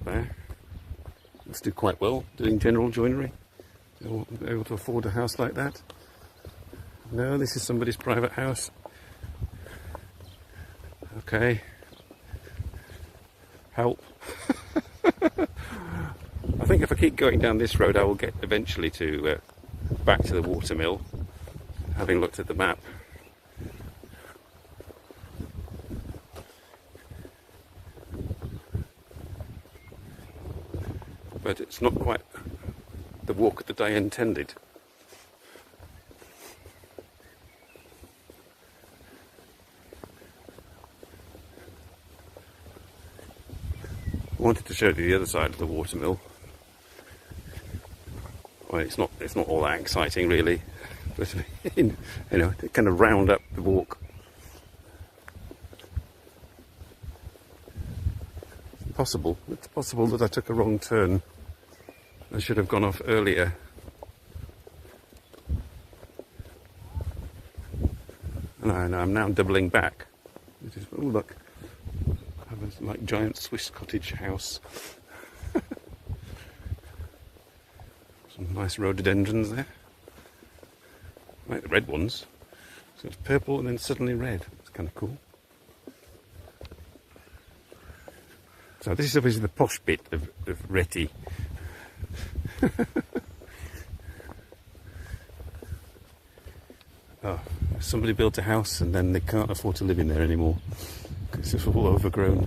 there. Must do quite well doing general joinery. Able to afford a house like that. No, this is somebody's private house. Okay. Help. I think if I keep going down this road I will get eventually to back to the watermill, having looked at the map. But it's not quite the walk that I intended. I wanted to show you the other side of the watermill. Well, it's not all that exciting really, but you know, to kind of round up the walk. It's possible that I took a wrong turn. I should have gone off earlier. And I'm now doubling back. Oh look. Like giant Swiss cottage house. Some nice rhododendrons there. Like the red ones. So it's purple and then suddenly red. It's kind of cool. So this is obviously the posh bit of Retty. Oh, somebody built a house and then they can't afford to live in there anymore because it's all overgrown.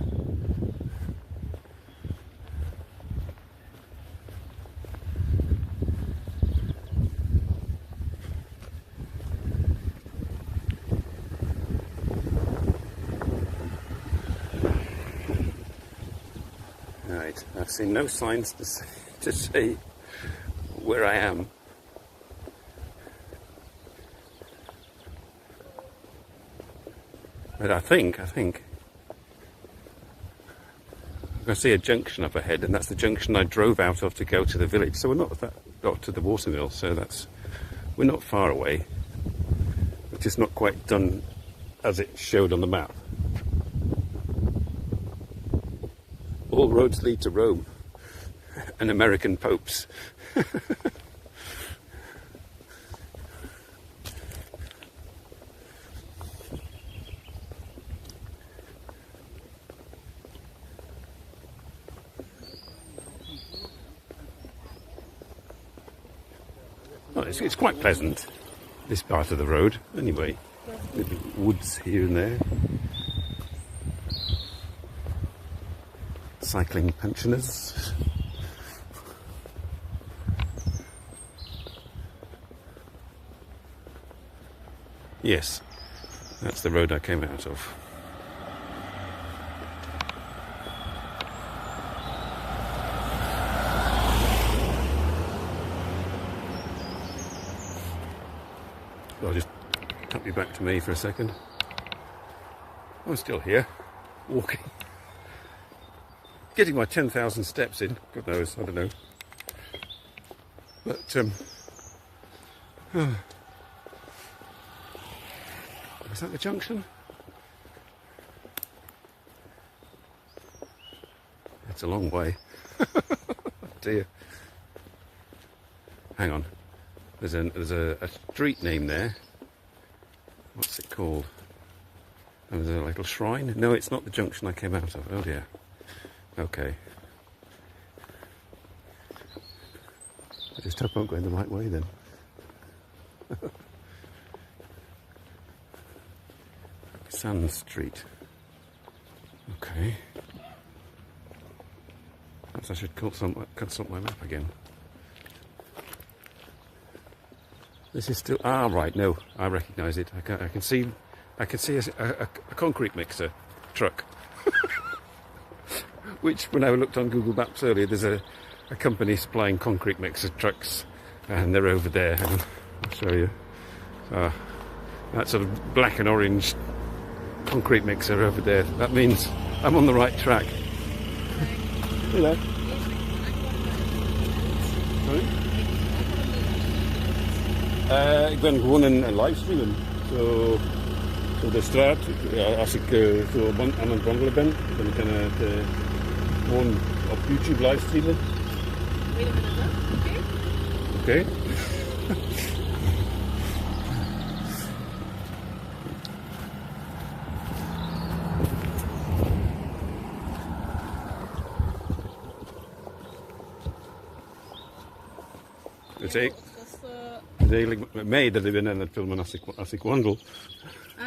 Right, I've seen no signs to say where I am. But I think I can see a junction up ahead, and that's the junction I drove out of to go to the village. So we're not to the watermill, so we're not far away. It's just not quite done as it showed on the map. All roads lead to Rome and American popes. Oh, it's quite pleasant, this part of the road, anyway. With woods here and there. Cycling pensioners. Yes, that's the road I came out of. I'll just tap you back to me for a second. I'm still here, walking. Getting my 10,000 steps in. God knows, I don't know. But, is that the junction? It's a long way. Dear. Hang on. There's a street name there. What's it called? Oh, there's a little shrine. No, it's not the junction I came out of. Oh dear. Okay. I just hope I'm going the right way then. Sand Street. Okay. Perhaps I should consult my map again. This is still... Ah, right, no, I recognise it. I can see a concrete mixer truck. Which, when I looked on Google Maps earlier, there's a company supplying concrete mixer trucks, and they're over there. I'll show you. That sort of black and orange concrete mixer over there. That means I'm on the right track. Hello. Sorry? Ik ben gewoon een livestreamen. Zo de straat, als ik zo aan het wandelen ben, dan kan ik het gewoon op YouTube livestreamen. Wait a minute, huh? Okay. Okay. Het is eigenlijk met mij dat ik ben aan het filmen als ik wandel.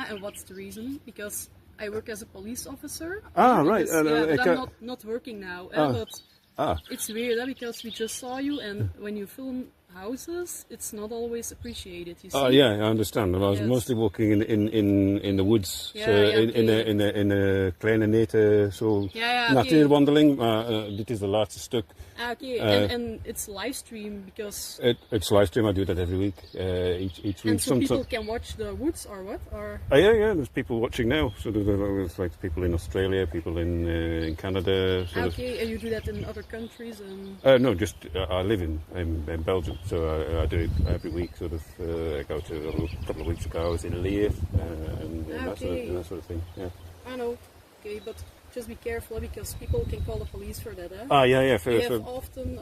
And what's the reason? Because I work as a police officer. Right. But I'm not working now. But it's weird because we just saw you, and when you film houses, it's not always appreciated. You see? Oh yeah, I understand. I was mostly walking in the woods, in a kleine nete zo natuurwandeling. Dit is de laatste stuk. And it's live stream because it's live stream. I do that every week, each week. And so people can watch the woods or what? Or yeah. There's people watching now. So there's like people in Australia, people in Canada. And you do that in other countries? And no, just I live in Belgium. So I do it every week. Sort of, I go to a couple of weeks ago. I was in Leer and that sort of thing. Yeah. I know. Okay, but just be careful because people can call the police for that. Yeah. We have often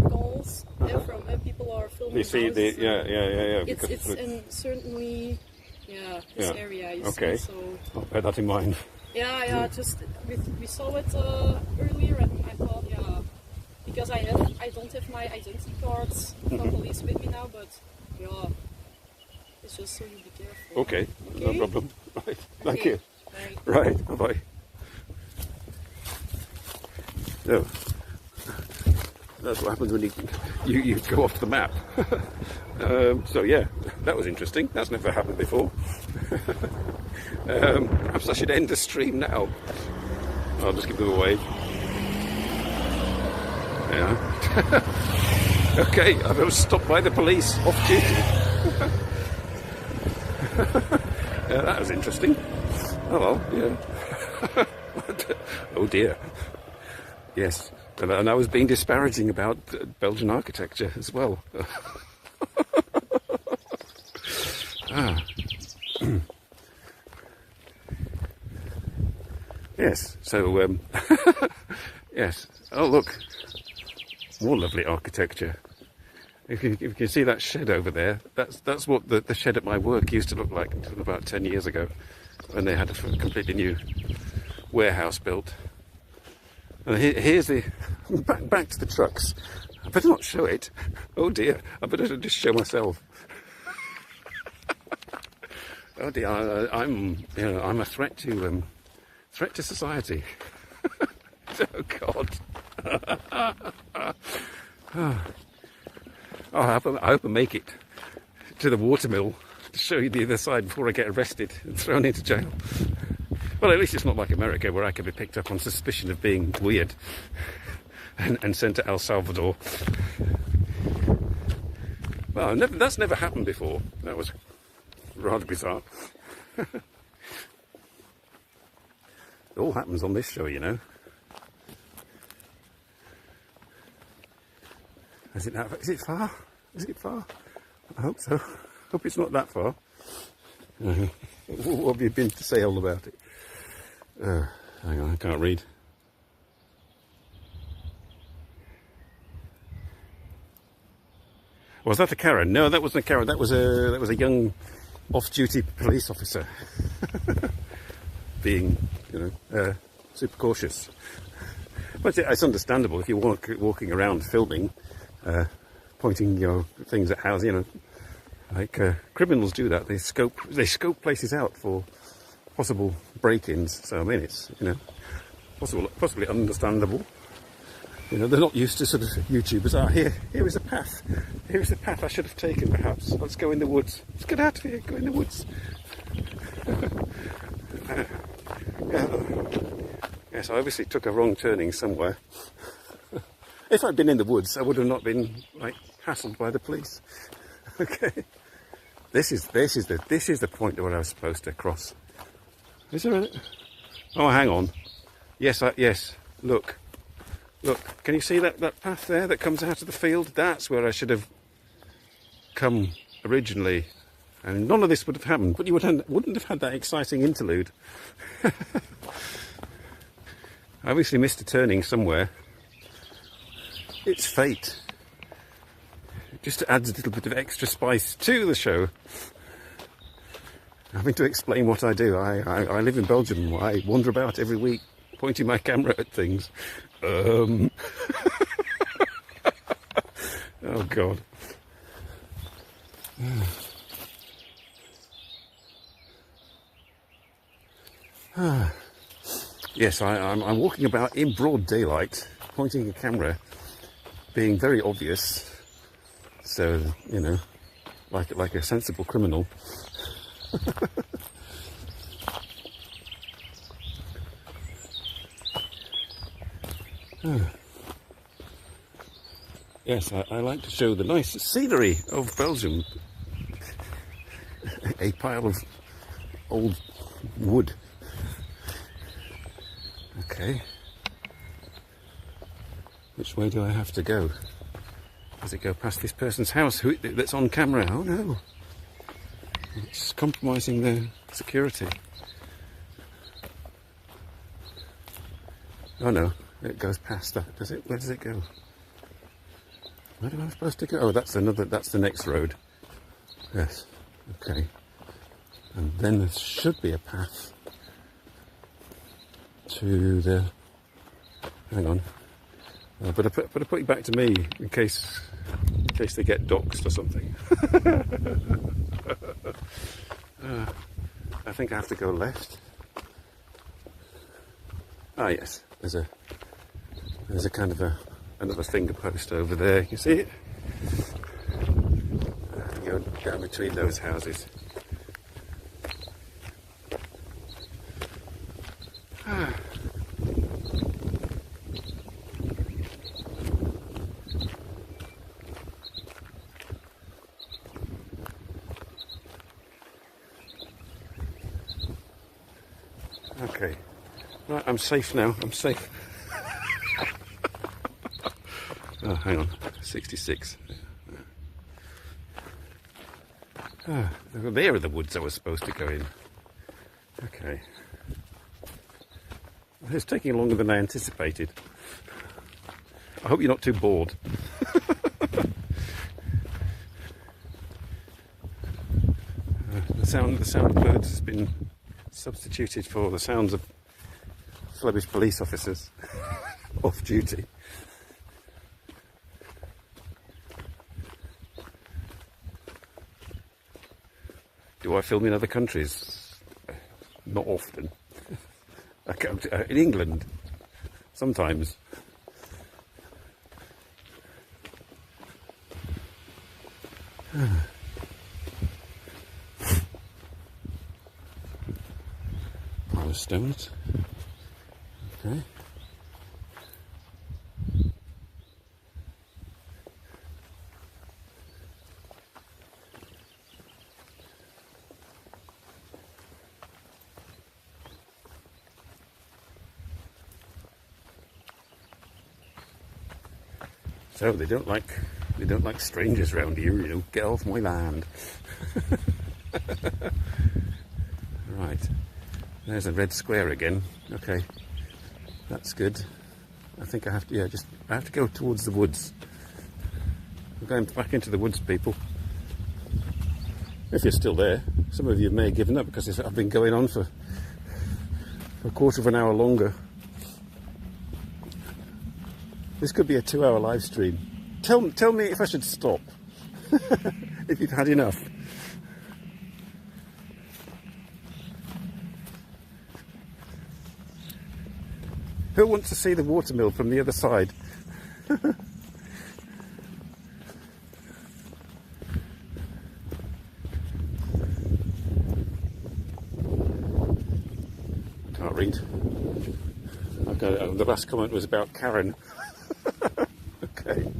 calls from people are filming. You see, houses, yeah. It's and certainly. Yeah, this area. You Okay. see, so I'll bear that in mind. yeah. Just we saw it earlier, and I thought, yeah, because I don't have my identity cards from police with me now, but yeah, it's just so you be careful. Okay, no problem. Right, thank Okay. you. Bye. Right, bye-bye. So, that's what happens when you go off the map. So yeah, that was interesting. That's never happened before. Perhaps I should end the stream now. I'll just give them a wave. Yeah. Okay, I was stopped by the police off duty. Yeah, that was interesting. Oh well, yeah. Oh dear. Yes, and I was being disparaging about Belgian architecture as well. Yes, so, yes. Oh, look, more lovely architecture. If you can see that shed over there, that's what the shed at my work used to look like until about 10 years ago, when they had a completely new warehouse built. And here's the back to the trucks. I better not show it. Oh dear, I better just show myself. Oh dear, I'm a threat to society. Oh God. Oh, I hope I make it to the watermill to show you the other side before I get arrested and thrown into jail. Well, at least it's not like America, where I could be picked up on suspicion of being weird and sent to El Salvador. Well, that's never happened before. That was rather bizarre. It all happens on this show, you know. Is it far? Is it far? I hope so. Hope it's not that far. What have you been to say all about it? Hang on, I can't read. Was that a Karen? No, that wasn't a Karen. That was a young off-duty police officer being, super cautious. But it's understandable if you're walking around filming, pointing things at houses. Like criminals do that. They scope places out for possible break-ins. So I mean, it's possibly understandable. They're not used to sort of YouTubers. Here is a path. Here is a path I should have taken, perhaps. Let's go in the woods. Let's get out of here. Go in the woods. Yes, I obviously took a wrong turning somewhere. If I'd been in the woods, I would have not been hassled by the police. Okay. This is the point where I was supposed to cross. Is there Oh, hang on. Yes, yes. Look. Can you see that path there that comes out of the field? That's where I should have come originally. And none of this would have happened, but you wouldn't have had that exciting interlude. I obviously missed a turning somewhere. It's fate. It just adds a little bit of extra spice to the show. Having to explain what I do. I live in Belgium. I wander about every week, pointing my camera at things. Oh God. Yes, I'm walking about in broad daylight, pointing a camera, being very obvious. So, like a sensible criminal. Yes, I like to show the nice scenery of Belgium. A pile of old wood. Okay. Which way do I have to go? Does it go past this person's house that's on camera? Oh no. It's compromising their security. Oh no, it goes past that, does it? Where does it go? Where am I supposed to go? Oh, that's the next road. Yes, okay. And then there should be a path to the... Hang on. But I put it back to me in case they get doxed or something. I think I have to go left. Ah, yes. There's a kind of another finger post over there. You see it? I have to go down between those houses. Okay. Right, I'm safe now. I'm safe. Oh, hang on. 66. There are the woods I was supposed to go in. Okay. It's taking longer than I anticipated. I hope you're not too bored. The sound of birds has been substituted for the sounds of Flemish police officers off duty. Do I film in other countries? Not often. I go in England, sometimes. Pile of stones. Okay. So they don't like strangers around here, you know. Get off my land. Right. There's a red square again. Okay. That's good. I think I have to I have to go towards the woods. I'm going back into the woods, people. If you're still there. Some of you may have given up because I've been going on for a quarter of an hour longer. This could be a 2-hour live stream. Tell me if I should stop. If you've had enough. Who wants to see the watermill from the other side? I can't read. Okay, the last comment was about Karen. Okay.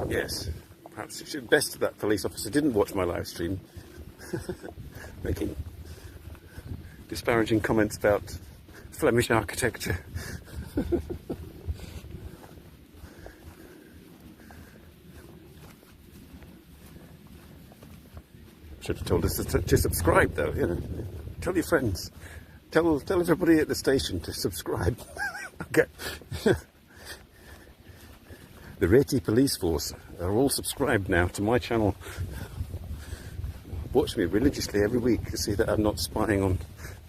Yes, perhaps it should be best that police officer didn't watch my live stream, making disparaging comments about Flemish architecture. Should have told us to subscribe, though. You know, tell your friends, tell everybody at the station to subscribe. Okay. The Reti police force are all subscribed now to my channel. Watch me religiously every week to see that I'm not spying on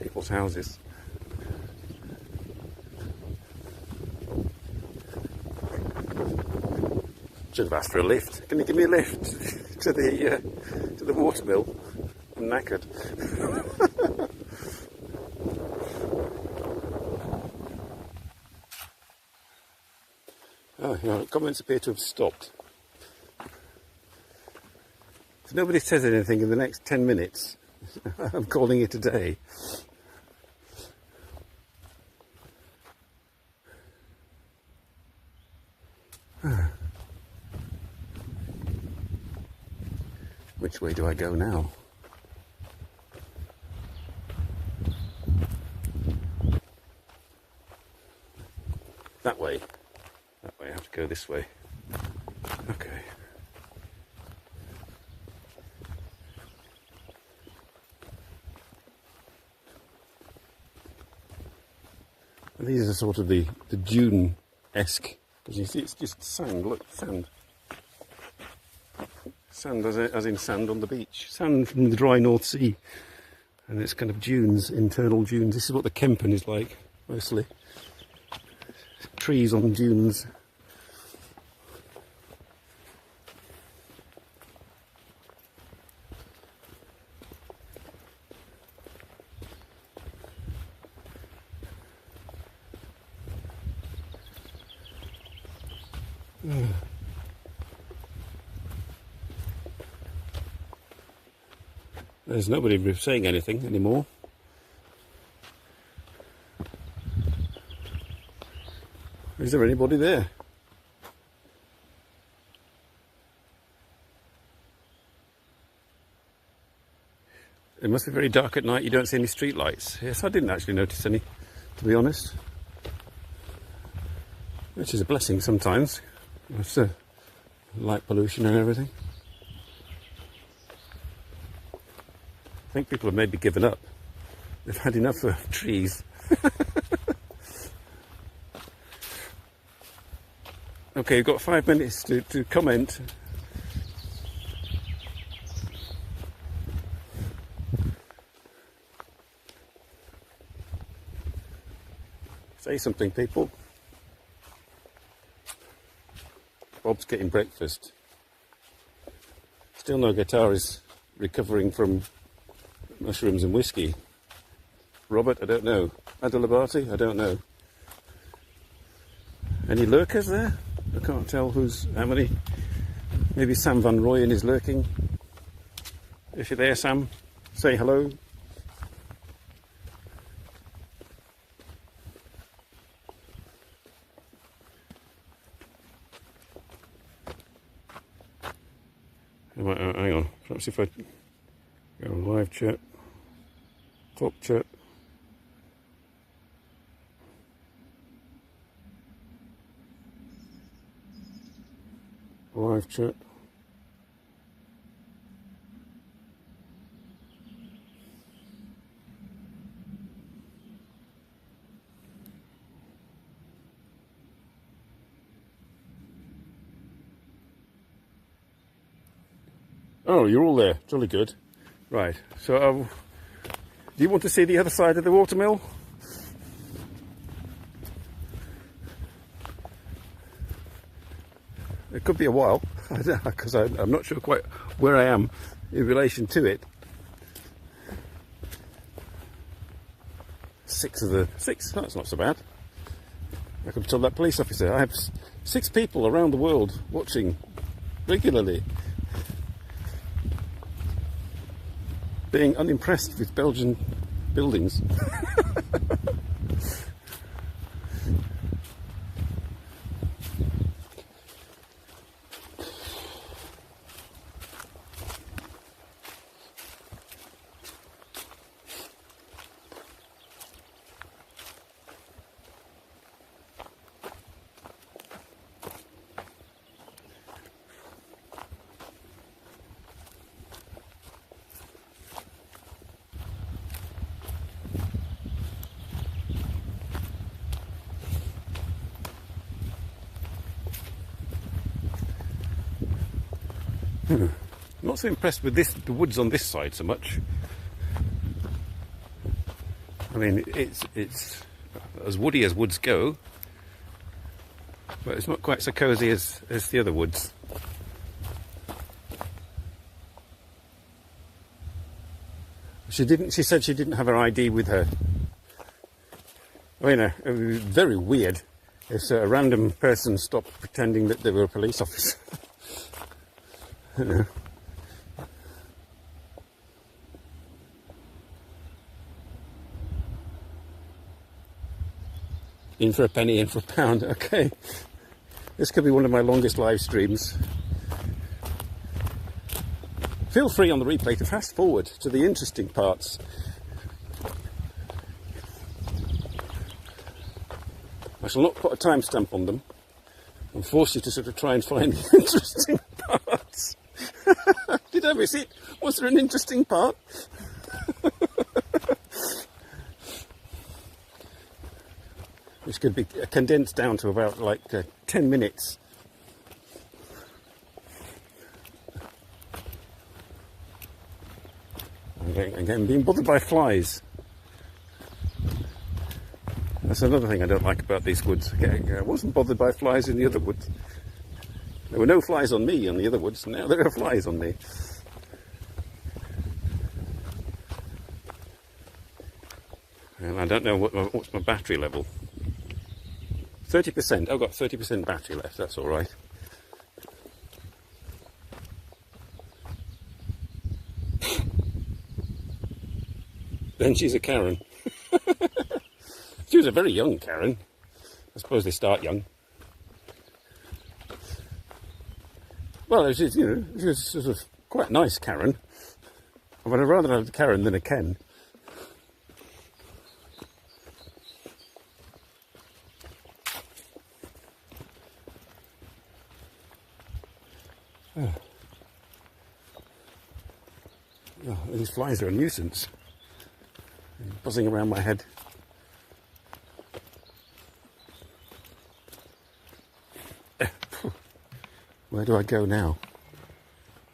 people's houses. Should have asked for a lift. Can you give me a lift to the watermill? I'm knackered. Oh, yeah, comments appear to have stopped. If nobody says anything in the next 10 minutes, I'm calling it a day. Which way do I go now? That way. That way, I have to go this way. Okay. sort of the dune-esque, because you see it's just sand. Look, sand. Sand as in sand on the beach. Sand from the dry North Sea. And it's kind of dunes, internal dunes. This is what the Kempen is like, mostly. Trees on dunes. There's nobody saying anything anymore. Is there anybody there? It must be very dark at night. You don't see any street lights. Yes, I didn't actually notice any, to be honest. Which is a blessing sometimes. It's light pollution and everything. I think people have maybe given up. They've had enough of trees. Okay, you've got 5 minutes to comment. Say something, people. Bob's getting breakfast. Still no guitar is recovering from mushrooms and whiskey. Robert, I don't know. Adalabati, I don't know. Any lurkers there? I can't tell how many. Maybe Sam Van Rooyen is lurking. If you're there, Sam, say hello. Hang on, perhaps if I go on live chat, top chat. Live chat. Oh, you're all there. Jolly good. Right. So, do you want to see the other side of the watermill? It could be a while, because I'm not sure quite where I am in relation to it. 6 of the 6. That's not so bad. I could tell that police officer. I have 6 people around the world watching regularly, being unimpressed with Belgian buildings. I'm not so impressed with the woods on this side so much. I mean, it's as woody as woods go, but it's not quite so cosy as the other woods. She said she didn't have her ID with her. I mean, it would be very weird if a random person stopped pretending that they were a police officer. You know. In for a penny, in for a pound. Okay. This could be one of my longest live streams. Feel free on the replay to fast forward to the interesting parts. I shall not put a timestamp on them and force you to sort of try and find the interesting parts. Did I miss it? Was there an interesting part? which could be condensed down to about like 10 minutes. Again, being bothered by flies. That's another thing I don't like about these woods. I wasn't bothered by flies in the other woods. There were no flies on me on the other woods. Now there are flies on me. And I don't know what's my battery level. 30%. I've got 30% battery left. That's all right. Then she's a Karen. She was a very young Karen. I suppose they start young. Well, she was sort of quite nice Karen. But I'd rather have a Karen than a Ken. Oh. Oh, these flies are a nuisance. They're buzzing around my head. Where do I go now?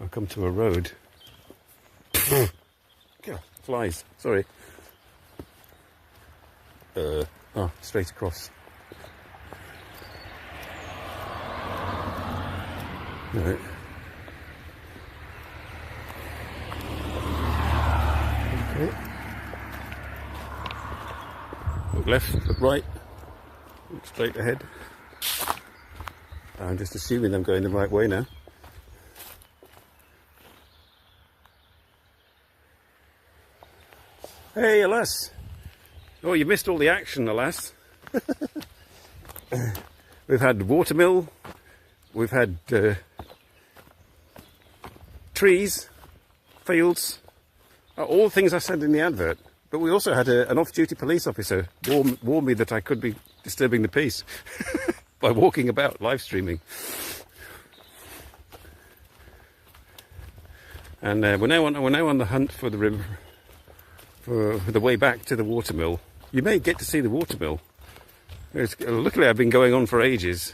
I'll come to a road. Flies, sorry. Oh, straight across. Right. Okay. Look left, look right, look straight ahead. I'm just assuming I'm going the right way now. Hey, alas! Oh, you missed all the action, alas. We've had watermill, we've had trees, fields, all things I said in the advert. But we also had an off-duty police officer warn me that I could be disturbing the peace by walking about, live streaming. And we're now on the hunt for the river, for the way back to the watermill. You may get to see the watermill. Luckily, I've been going on for ages,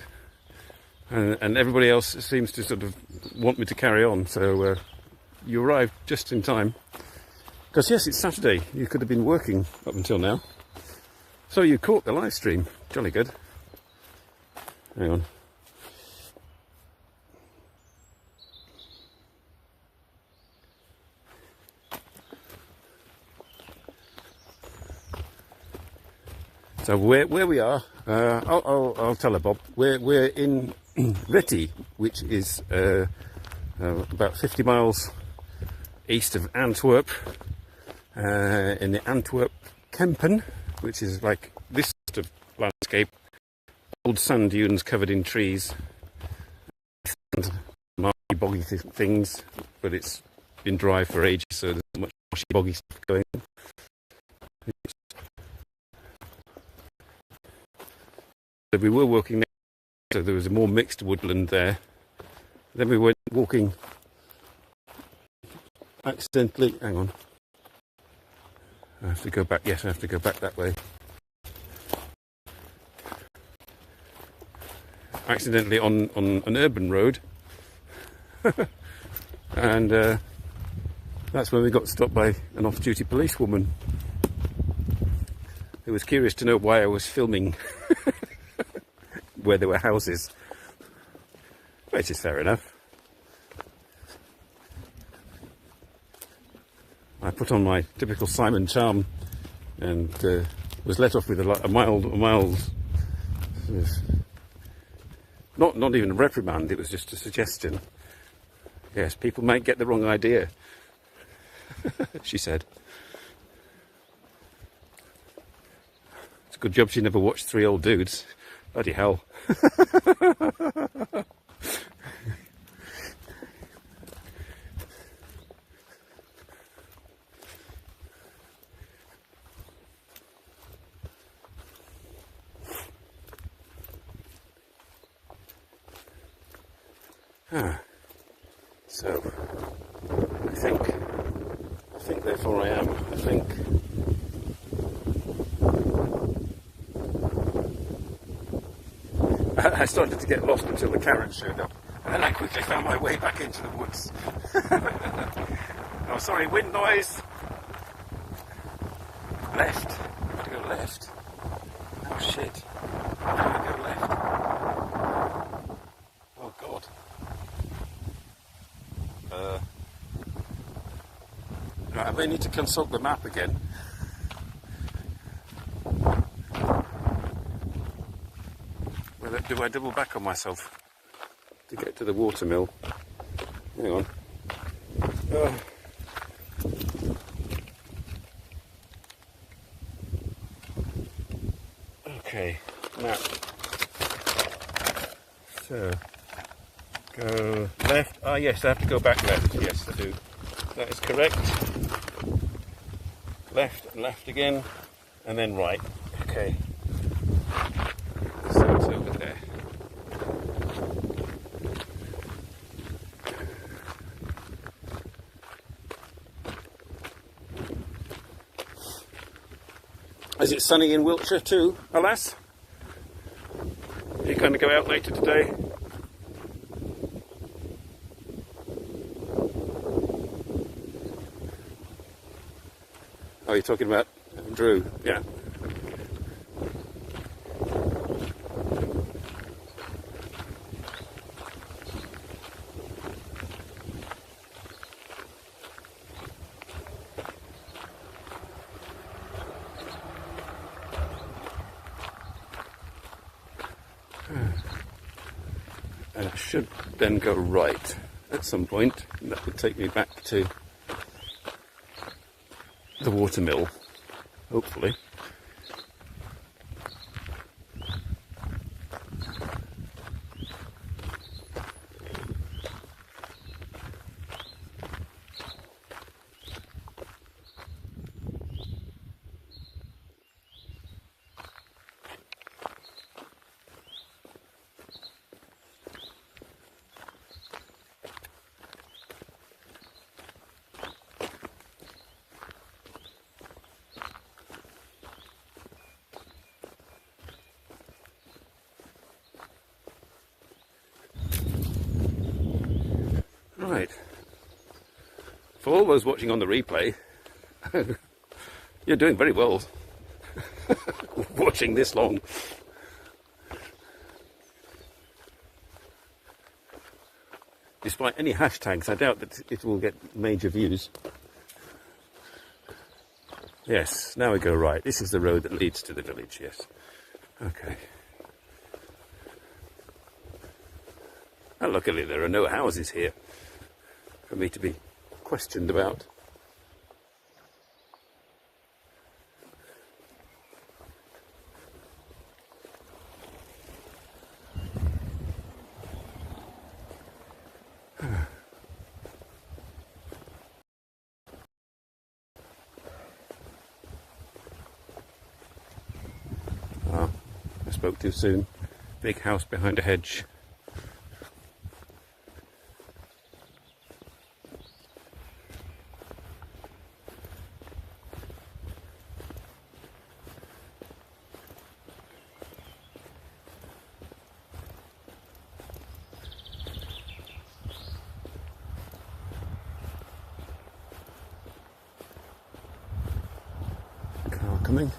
and everybody else seems to sort of want me to carry on. So you arrived just in time. Because yes, it's Saturday. You could have been working up until now. So you caught the live stream. Jolly good. Hang on. So where we are, I'll tell her, Bob. We're in Neet, which is about 50 miles east of Antwerp, in the Antwerp Kempen, which is like this sort of landscape. Old sand dunes covered in trees, and marshy, boggy things, but it's been dry for ages, so there's not much marshy, boggy stuff going on. So we were walking next, so there was a more mixed woodland there. Then we went walking accidentally. Hang on. I have to go back. Yes, I have to go back that way. Accidentally on an urban road. And that's when we got stopped by an off-duty policewoman who was curious to know why I was filming where there were houses, which is fair enough. I put on my typical Simon charm and was let off with a mild sort of, not even a reprimand. It was just a suggestion. Yes, people might get the wrong idea, she said. It's a good job she never watched Three Old Dudes. Bloody hell. So, I think therefore I am, started to get lost until the Karen showed up. And then I quickly found my way back into the woods. Oh, sorry, wind noise. Left. I have to go left. Oh, shit. How do I go left? Oh, God. Right, I may need to consult the map again. Well, do I double back on myself to get to the watermill? Hang on. Okay, map. So, go left. Ah, yes, I have to go back left. Yes, I do. That is correct. Left and left again, and then right. Okay. So it's over there. Is it sunny in Wiltshire too, alas? Are you going to go out later today? Oh, you're talking about Drew, yeah. And I should then go right at some point. And that would take me back to the watermill, hopefully. Right. For all those watching on the replay, you're doing very well watching this long. Despite any hashtags, I doubt that it will get major views. Yes, now we go right. This is the road that leads to the village, yes. Okay. And luckily there are no houses here for me to be questioned about. Ah, I spoke too soon. Big house behind a hedge. Car coming.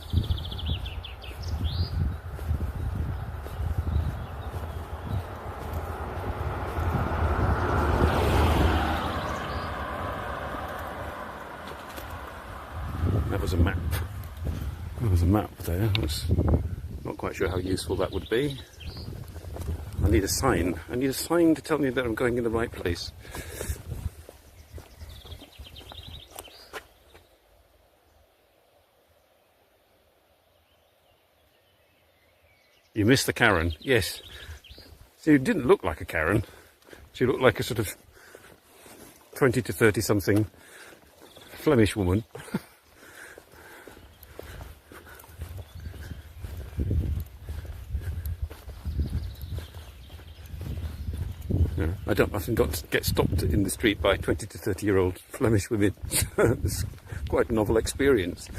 That was a map. There was a map there. I was not quite sure how useful that would be. I need a sign. I need a sign to tell me that I'm going in the right place. You missed the Karen. Yes. She didn't look like a Karen. She looked like a sort of 20 to 30 something Flemish woman. No, I don't often get stopped in the street by 20 to 30-year-old Flemish women. It's quite a novel experience.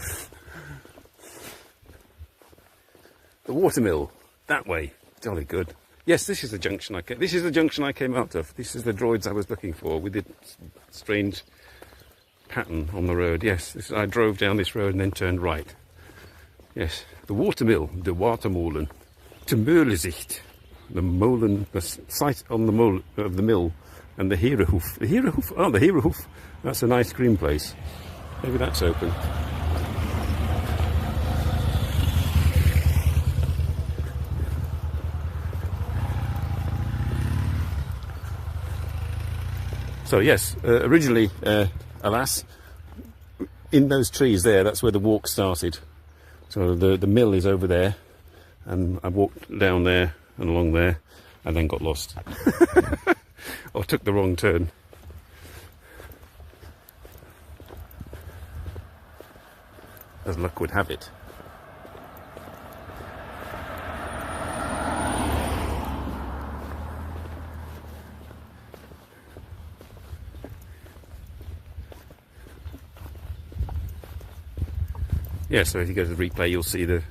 The watermill, that way, jolly good. Yes, this is the junction this is the junction I came out of. This is the droids I was looking for with the strange pattern on the road. Yes, I drove down this road and then turned right. Yes, the watermill, the watermolen, to Möhlesicht, the molen, the site on the mole of the mill, and the Herenhof. The Herenhof, oh, the Herenhof. That's an ice cream place. Maybe that's open. So yes, originally, alas, in those trees there, that's where the walk started. So the mill is over there, and I walked down there and along there, and then got lost. Or took the wrong turn. As luck would have it. Yeah, so if you go to the replay, you'll see the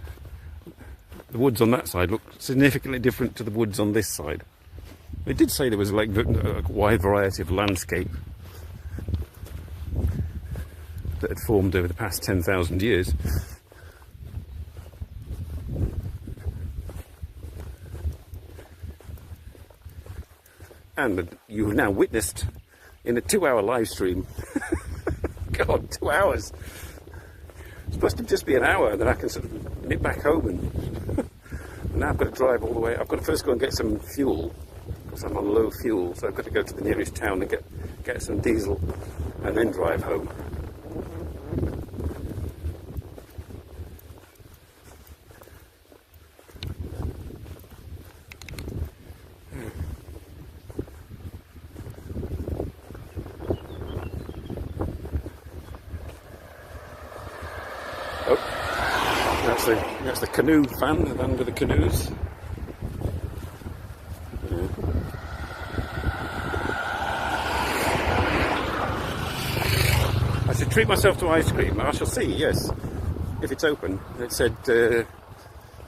woods on that side look significantly different to the woods on this side. They did say there was like a wide variety of landscape that had formed over the past 10,000 years. And you have now witnessed in a 2-hour live stream. God, 2 hours. It's supposed to just be an hour, and then I can sort of nip back home. And now I've got to drive all the way. I've got to first go and get some fuel, because I'm on low fuel, so I've got to go to the nearest town and get some diesel, and then drive home. That's the canoe fan, the van with the canoes. Yeah. I should treat myself to ice cream. I shall see, yes, if it's open. It said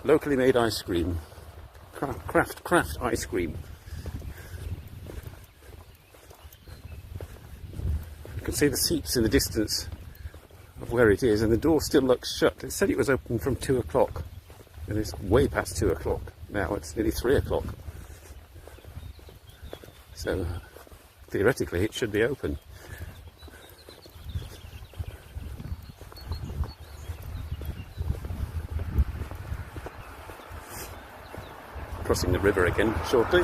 locally made ice cream, craft ice cream. You can see the seats in the distance of where it is, and the door still looks shut. It said it was open from 2 o'clock, and it's way past 2 o'clock now. It's nearly 3 o'clock, so theoretically it should be open. Crossing the river again shortly.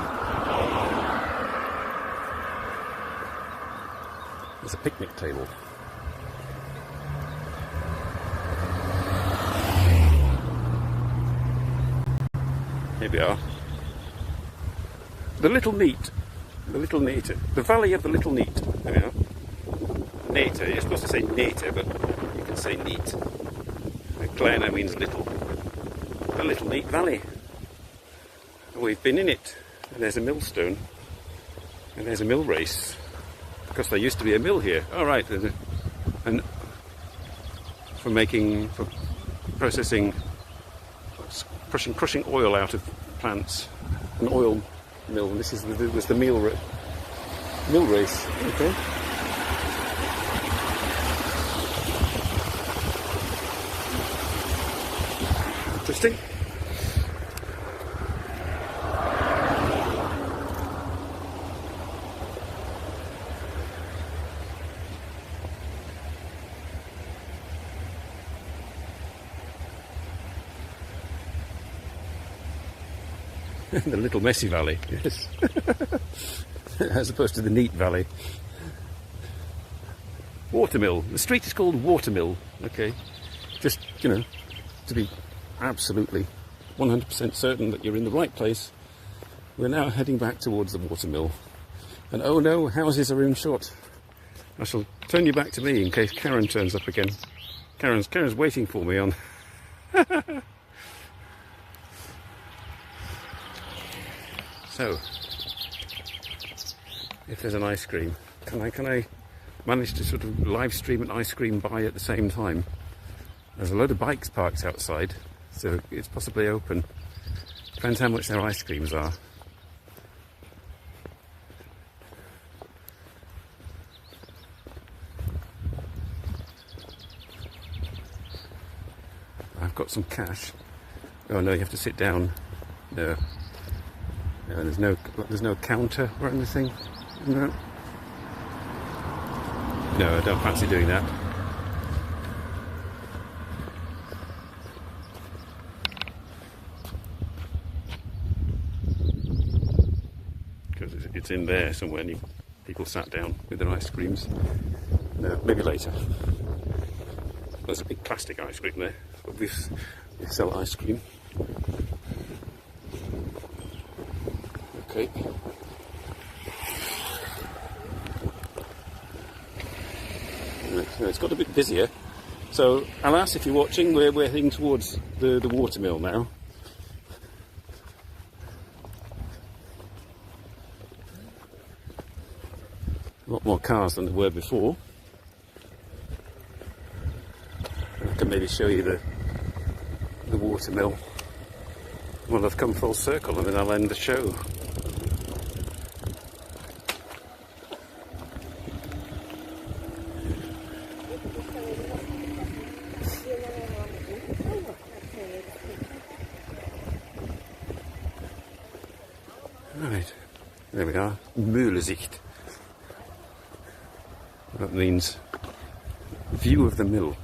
There's a picnic table. Here we are. The Little Neet. The Little Neet. The Valley of the Little Neet. There we are. Neet. You're supposed to say Neet, but you can say Neet. Kleiner means little. The Little Neet Valley. We've been in it. And there's a millstone. And there's a mill race. Because there used to be a mill here. Oh, right. And for processing, crushing oil out of plants. An oil mill. And this was the mill race. Okay. Interesting. The Little Messy Valley, yes. As opposed to the Neat Valley. Watermill. The street is called Watermill, okay. Just, to be absolutely 100% certain that you're in the right place, we're now heading back towards the Watermill. And oh no, houses are in shot. I shall turn you back to me in case Karen turns up again. Karen's waiting for me on... So, if there's an ice cream, can I manage to sort of live stream an ice cream buy at the same time? There's a load of bikes parked outside, so it's possibly open. Depends how much their ice creams are. got some cash. Oh no, you have to sit down. No. No, there's no counter or anything. No. No, I don't fancy doing that. Because it's in there somewhere and people sat down with their ice creams. No, maybe later. There's a big plastic ice cream there. We sell ice cream. Okay. It's got a bit busier. So, alas, if you're watching, we're heading towards the watermill now. A lot more cars than there were before. I can maybe show you the watermill. Well, I've come full circle and then I'll end the show. Right, there we are, Mühlesicht. That means view of the mill.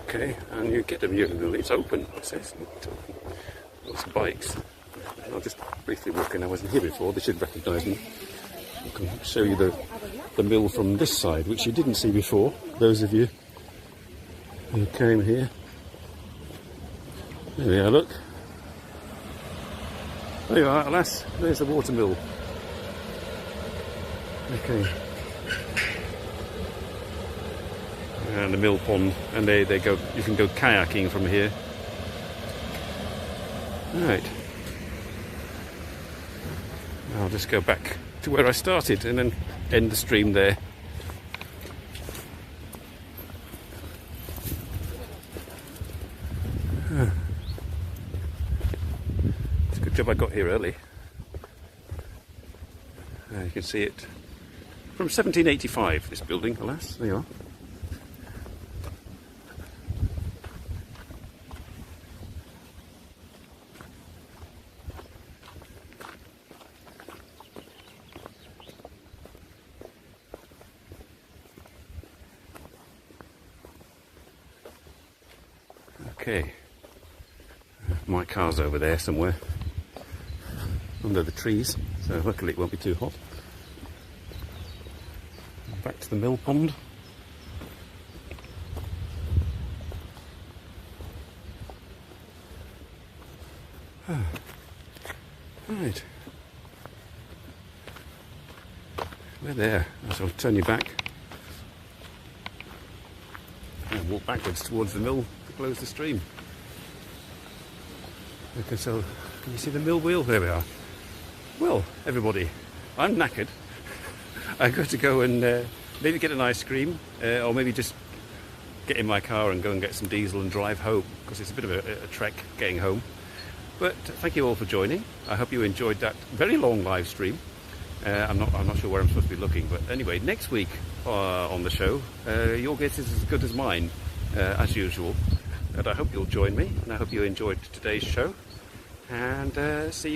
Okay, and you get a view of the mill. It's open, it says. It's open. Lots of bikes. I'll just briefly walk in. I wasn't here before, they should recognise me. I can show you the mill from this side, which you didn't see before, those of you who came here. There we are, look. There you are, alas, there's the watermill. Okay. And the mill pond, and they go. You can go kayaking from here. Right. I'll just go back to where I started and then end the stream there. It's a good job I got here early. You can see it from 1785. This building, alas, there you are. Okay, my car's over there somewhere, under the trees, so luckily it won't be too hot. Back to the mill pond. Right, we're there. I shall turn you back and walk backwards towards the mill to close the stream. Okay, so can you see the mill wheel? There we are. Well, everybody, I'm knackered. I've got to go and maybe get an ice cream, or maybe just get in my car and go and get some diesel and drive home, because it's a bit of a trek getting home. But thank you all for joining. I hope you enjoyed that very long live stream. I'm not sure where I'm supposed to be looking, but anyway, next week on the show, your guess is as good as mine, as usual. And I hope you'll join me, and I hope you enjoyed today's show. And see you.